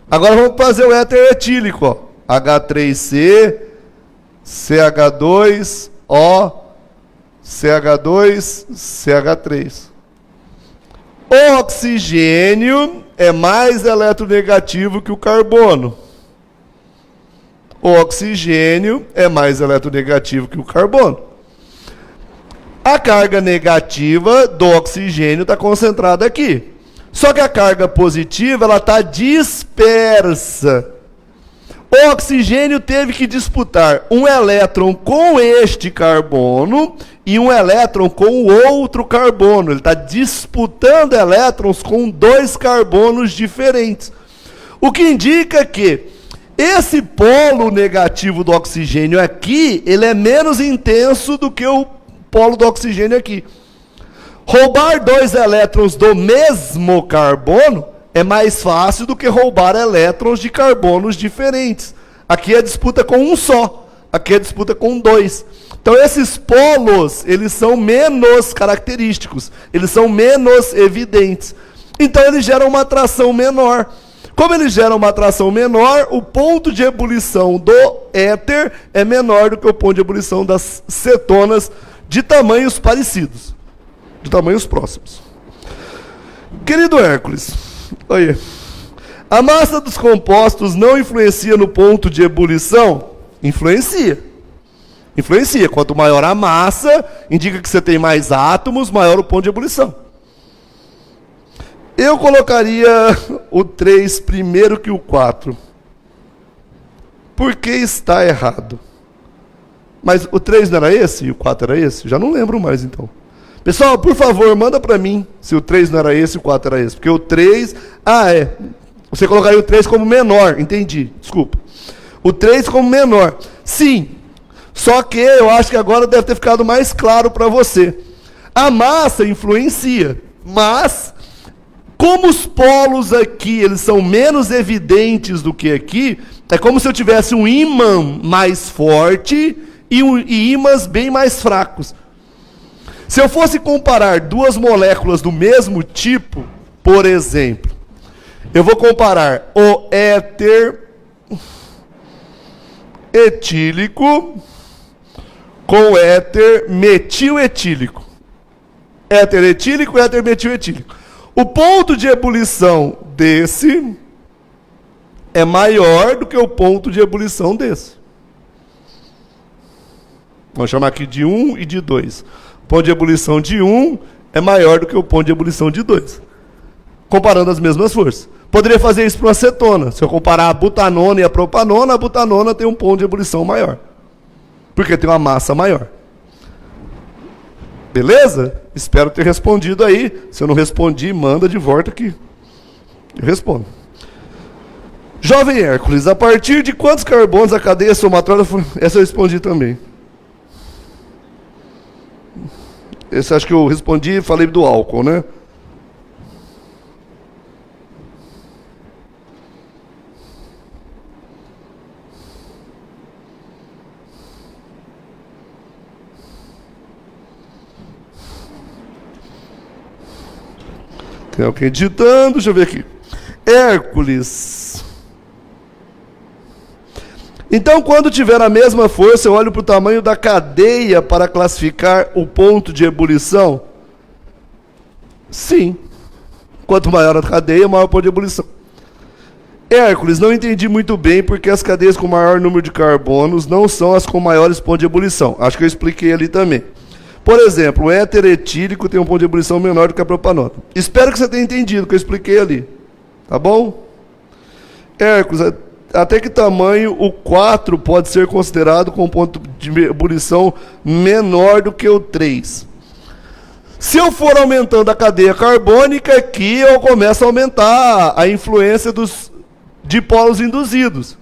Agora vamos fazer o éter etílico, ó. H3C, CH2O, CH2, CH3. O oxigênio é mais eletronegativo que o carbono. O oxigênio é mais eletronegativo que o carbono. A carga negativa do oxigênio está concentrada aqui. Só que a carga positiva ela está dispersa. O oxigênio teve que disputar um elétron com este carbono e um elétron com o outro carbono. Ele está disputando elétrons com 2 carbonos diferentes. O que indica que esse polo negativo do oxigênio aqui, ele é menos intenso do que o polo do oxigênio aqui. Roubar 2 elétrons do mesmo carbono é mais fácil do que roubar elétrons de carbonos diferentes. Aqui é a disputa com um só, aqui é a disputa com 2. Então esses polos, eles são menos característicos, eles são menos evidentes. Então eles geram uma atração menor. Como eles geram uma atração menor, o ponto de ebulição do éter é menor do que o ponto de ebulição das cetonas de tamanhos parecidos, de tamanhos próximos. Querido Hércules, olha, a massa dos compostos não influencia no ponto de ebulição? Influencia. Influencia. Quanto maior a massa, indica que você tem mais átomos, maior o ponto de ebulição. Eu colocaria o 3 primeiro que o 4. Por que está errado? Mas o 3 não era esse e o 4 era esse? Já não lembro mais, então. Pessoal, por favor, manda para mim se o 3 não era esse e o 4 era esse. Porque o 3... Você colocaria o 3 como menor. Entendi, desculpa. O 3 como menor. Sim. Só que eu acho que agora deve ter ficado mais claro para você. A massa influencia. Mas, como os polos aqui eles são menos evidentes do que aqui, é como se eu tivesse um ímã mais forte e ímãs bem mais fracos. Se eu fosse comparar 2 moléculas do mesmo tipo, por exemplo, eu vou comparar o éter etílico com o éter metiletílico. Éter etílico e éter metiletílico. O ponto de ebulição desse é maior do que o ponto de ebulição desse. Vamos chamar aqui de 1 e de 2. O ponto de ebulição de 1 é maior do que o ponto de ebulição de 2. Comparando as mesmas forças. Poderia fazer isso para uma acetona. Se eu comparar a butanona e a butanona tem um ponto de ebulição maior. Porque tem uma massa maior. Beleza? Espero ter respondido aí. Se eu não respondi, manda de volta que eu respondo. Jovem Hércules, a partir de quantos carbonos a cadeia somatória foi? Essa eu respondi também. Esse acho que eu respondi e falei do álcool, né? Tem alguém digitando, deixa eu ver aqui. Hércules. Então, quando tiver a mesma força, eu olho para o tamanho da cadeia para classificar o ponto de ebulição? Sim. Quanto maior a cadeia, maior o ponto de ebulição. Hércules, não entendi muito bem porque as cadeias com maior número de carbonos não são as com maiores pontos de ebulição. Acho que eu expliquei ali também. Por exemplo, o éter etílico tem um ponto de ebulição menor do que a propanona. Espero que você tenha entendido o que eu expliquei ali. Tá bom? Hércules, até que tamanho o 4 pode ser considerado com ponto de ebulição menor do que o 3? Se eu for aumentando a cadeia carbônica, aqui eu começo a aumentar a influência dos dipolos induzidos,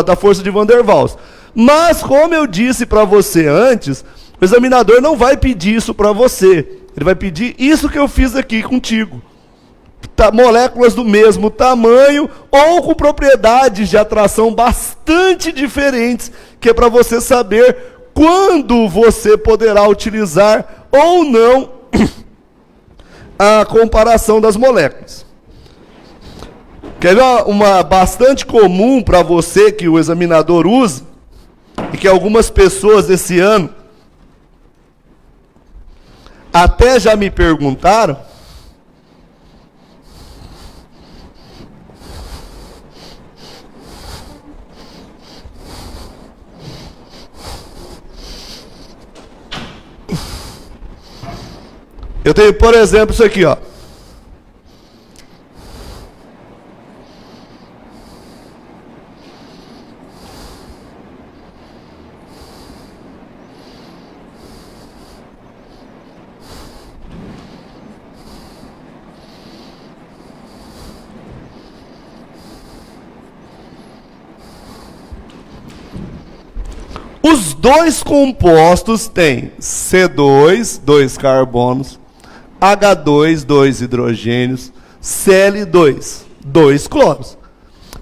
da força de Van der Waals. Mas, como eu disse para você antes, o examinador não vai pedir isso para você. Ele vai pedir isso que eu fiz aqui contigo. Moléculas do mesmo tamanho ou com propriedades de atração bastante diferentes, que é para você saber quando você poderá utilizar ou não a comparação das moléculas. Quer ver uma bastante comum para você que o examinador usa e que algumas pessoas desse ano até já me perguntaram? Eu tenho, por exemplo, isso aqui, ó. Os dois compostos têm C2, 2 carbonos, H2, 2 hidrogênios, Cl2, 2 cloros.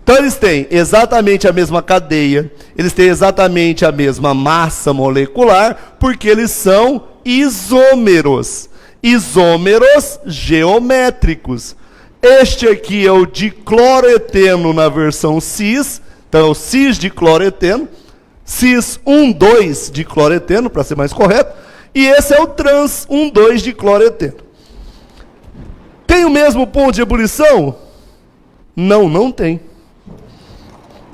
Então eles têm exatamente a mesma cadeia, eles têm exatamente a mesma massa molecular, porque eles são isômeros. Isômeros geométricos. Este aqui é o dicloroeteno na versão cis, então é o cis de cloreteno, cis 1,2 de cloreteno, para ser mais correto, e esse é o trans 1,2 de cloreteno. Tem o mesmo ponto de ebulição? Não, não tem.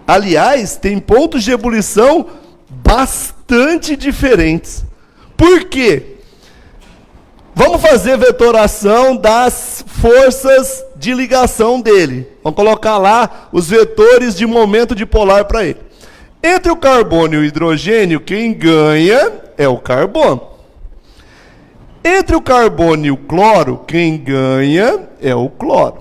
Aliás, tem pontos de ebulição bastante diferentes. Por quê? Vamos fazer vetoração das forças de ligação dele. Vamos colocar lá os vetores de momento dipolar para ele. Entre o carbono e o hidrogênio, quem ganha é o carbono. Entre o carbono e o cloro, quem ganha é o cloro.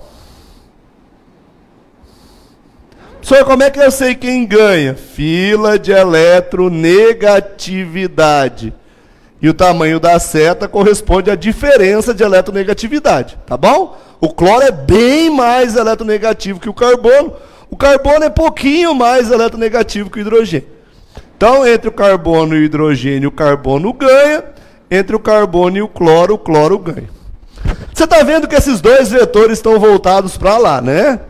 Professor, como é que eu sei quem ganha? Fila de eletronegatividade. E o tamanho da seta corresponde à diferença de eletronegatividade, tá bom? O cloro é bem mais eletronegativo que o carbono. O carbono é pouquinho mais eletronegativo que o hidrogênio. Então, entre o carbono e o hidrogênio, o carbono ganha. Entre o carbono e o cloro ganha. Você está vendo que esses dois vetores estão voltados para lá, né?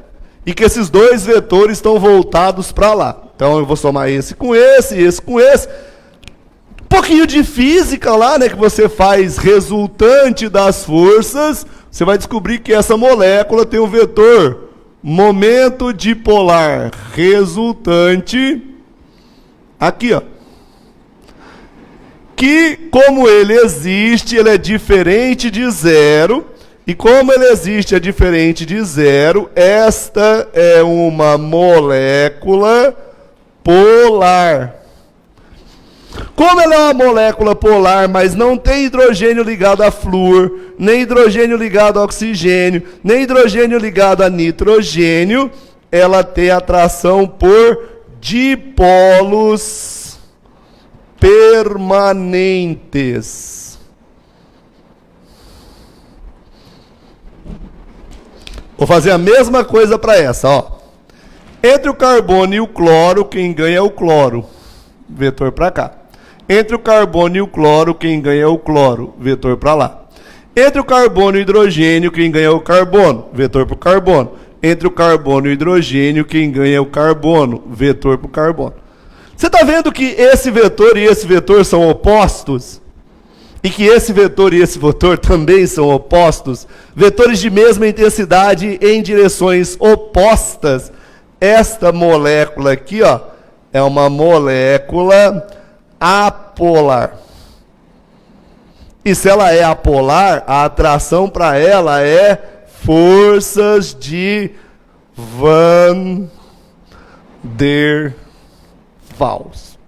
E que esses dois vetores estão voltados para lá. Então, eu vou somar esse com esse com esse. Um pouquinho de física lá, né? Que você faz resultante das forças. Você vai descobrir que essa molécula tem um vetor momento dipolar resultante aqui, ó. Que, como ele existe, ele é diferente de zero. E como ele existe, é diferente de zero. Esta é uma molécula polar. Como ela é uma molécula polar, mas não tem hidrogênio ligado a flúor, nem hidrogênio ligado a oxigênio, nem hidrogênio ligado a nitrogênio, ela tem atração por dipolos permanentes. Vou fazer a mesma coisa para essa, ó. Entre o carbono e o cloro, quem ganha é o cloro. Vetor para cá. Entre o carbono e o cloro, quem ganha é o cloro. Vetor para lá. Entre o carbono e o hidrogênio, quem ganha é o carbono. Vetor para o carbono. Entre o carbono e o hidrogênio, quem ganha é o carbono. Vetor para o carbono. Você está vendo que esse vetor e esse vetor são opostos? E que esse vetor e esse vetor também são opostos? Vetores de mesma intensidade em direções opostas. Esta molécula aqui, ó, é uma molécula apolar. E se ela é apolar, a atração para ela é forças de Van der Waals.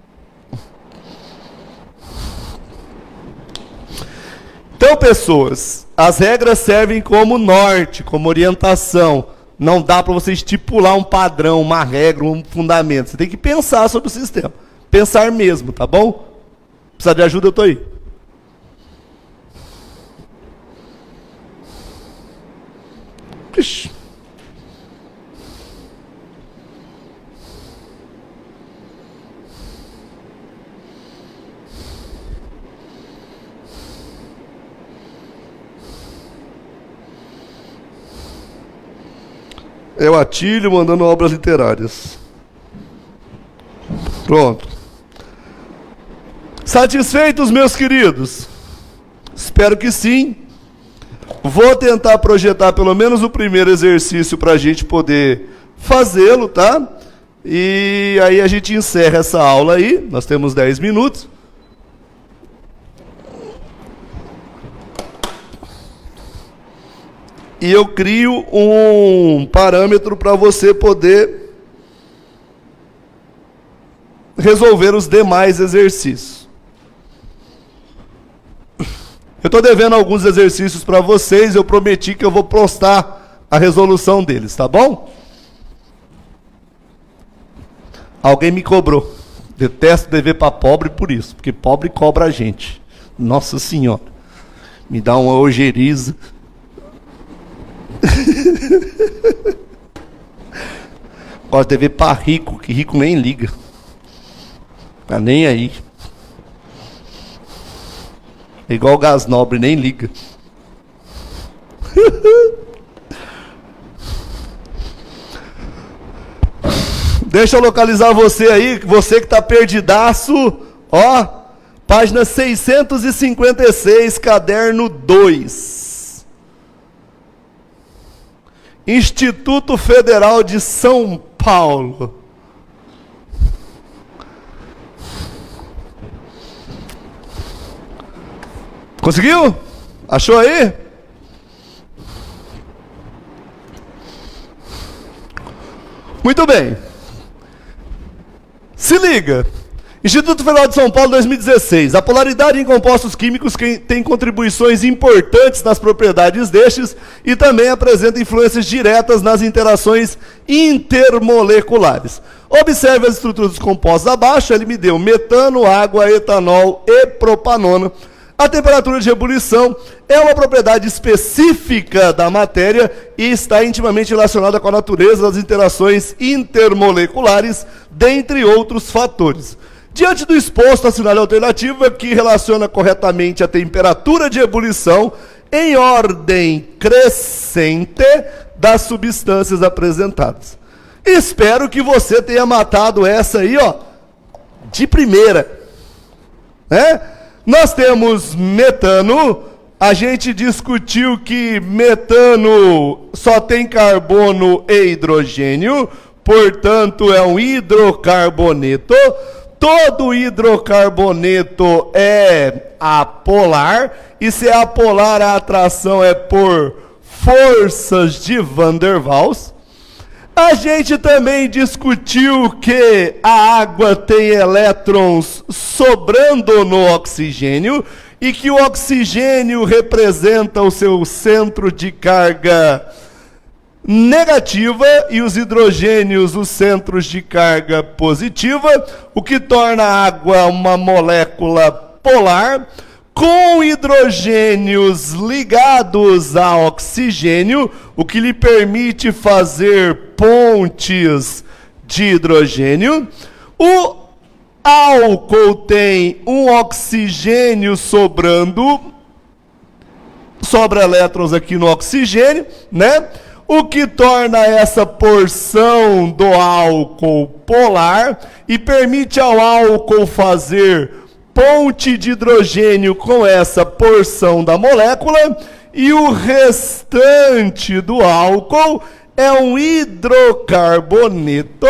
Então, pessoas, as regras servem como norte, como orientação. Não dá para você estipular um padrão, uma regra, um fundamento. Você tem que pensar sobre o sistema. Pensar mesmo, tá bom? Precisa de ajuda, eu tô aí. Ixi. É o Atílio mandando obras literárias. Pronto. Satisfeitos, meus queridos? Espero que sim. Vou tentar projetar pelo menos o primeiro exercício para a gente poder fazê-lo, tá? E aí a gente encerra essa aula aí. Nós temos 10 minutos. E eu crio um parâmetro para você poder resolver os demais exercícios. Eu estou devendo alguns exercícios para vocês, eu prometi que eu vou postar a resolução deles, tá bom? Alguém me cobrou. Detesto dever para pobre por isso, porque pobre cobra a gente. Nossa Senhora. Me dá uma ojeriza. Gosto de ver para rico, que rico nem liga. Tá nem aí. É igual o gás nobre, nem liga. Deixa eu localizar você aí, você que tá perdidaço. Ó, página 656, caderno 2. Instituto Federal de São Paulo. Conseguiu? Achou aí? Muito bem. Se liga. Instituto Federal de São Paulo, 2016. A polaridade em compostos químicos tem contribuições importantes nas propriedades destes e também apresenta influências diretas nas interações intermoleculares. Observe as estruturas dos compostos abaixo. Ele me deu metano, água, etanol e propanona. A temperatura de ebulição é uma propriedade específica da matéria e está intimamente relacionada com a natureza das interações intermoleculares, dentre outros fatores. Diante do exposto, assinale a alternativa que relaciona corretamente a temperatura de ebulição em ordem crescente das substâncias apresentadas. Espero que você tenha matado essa aí, ó, de primeira. Né? Nós temos metano. A gente discutiu que metano só tem carbono e hidrogênio, portanto é um hidrocarboneto. Todo hidrocarboneto é apolar, e se é apolar, a atração é por forças de Van der Waals. A gente também discutiu que a água tem elétrons sobrando no oxigênio, e que o oxigênio representa o seu centro de carga negativa e os hidrogênios os centros de carga positiva, o que torna a água uma molécula polar, com hidrogênios ligados a oxigênio, o que lhe permite fazer pontes de hidrogênio. O álcool tem um oxigênio sobrando, sobra elétrons aqui no oxigênio, né? O que torna essa porção do álcool polar e permite ao álcool fazer ponte de hidrogênio com essa porção da molécula, e o restante do álcool é um hidrocarboneto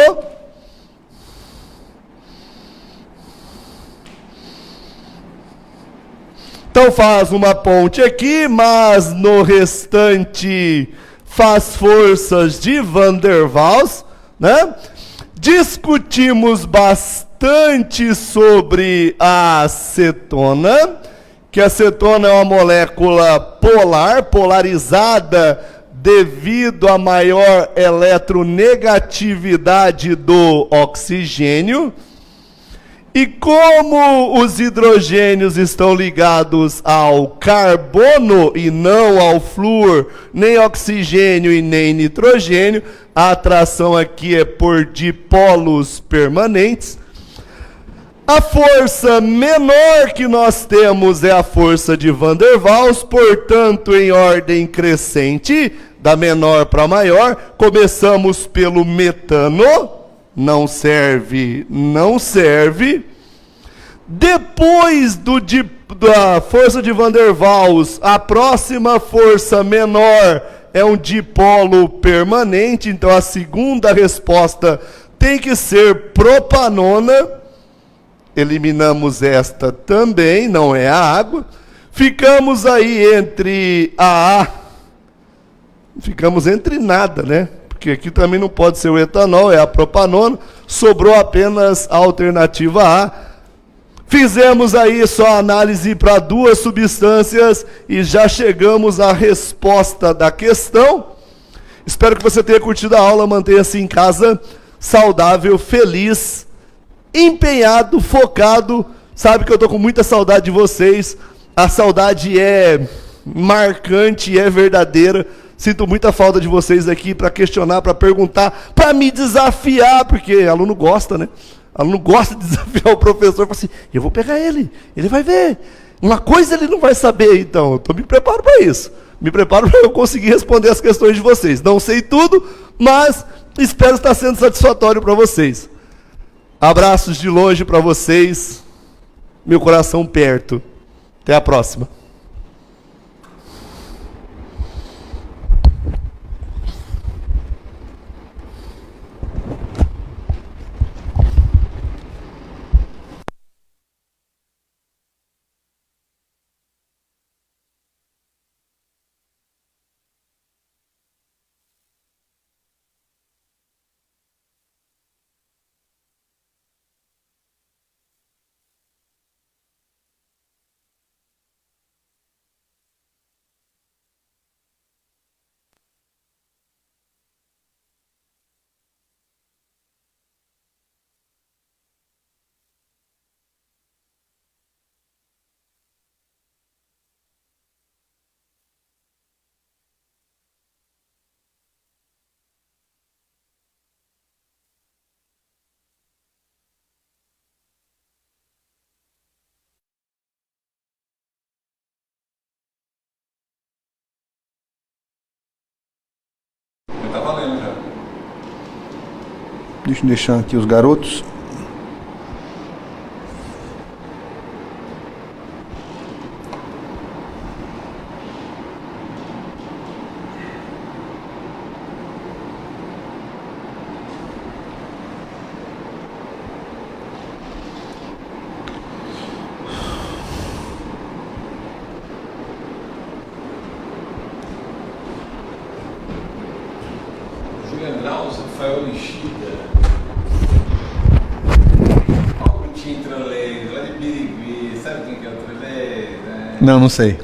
então faz uma ponte aqui, mas no restante faz forças de Van der Waals, né? Discutimos bastante sobre a acetona, que a acetona é uma molécula polar, polarizada devido à maior eletronegatividade do oxigênio. E como os hidrogênios estão ligados ao carbono e não ao flúor, nem oxigênio e nem nitrogênio, a atração aqui é por dipolos permanentes. A força menor que nós temos é a força de Van der Waals, portanto, em ordem crescente, da menor para a maior. Começamos pelo metano. Não serve, não serve. Depois da força de Van der Waals, a próxima força menor é um dipolo permanente, então a segunda resposta tem que ser propanona. Eliminamos esta também, não é a água. Ficamos aí entre ficamos entre nada, né? Porque aqui também não pode ser o etanol, é a propanona, sobrou apenas a alternativa A. Fizemos aí só análise para duas substâncias e já chegamos à resposta da questão. Espero que você tenha curtido a aula, mantenha-se em casa, saudável, feliz, empenhado, focado. Sabe que eu estou com muita saudade de vocês, a saudade é marcante, é verdadeira. Sinto muita falta de vocês aqui para questionar, para perguntar, para me desafiar, porque aluno gosta, né? Aluno gosta de desafiar o professor, fala assim, eu vou pegar ele vai ver. Uma coisa ele não vai saber, então, eu me preparo para isso. Me preparo para eu conseguir responder as questões de vocês. Não sei tudo, mas espero estar sendo satisfatório para vocês. Abraços de longe para vocês, meu coração perto. Até a próxima. Tá valendo já. Deixa eu deixar aqui os garotos. Julian Graus, Rafael Nishida. Olha o Tim Trolei, lá de Birigui. Sabe quem que é o Trolei? Não sei.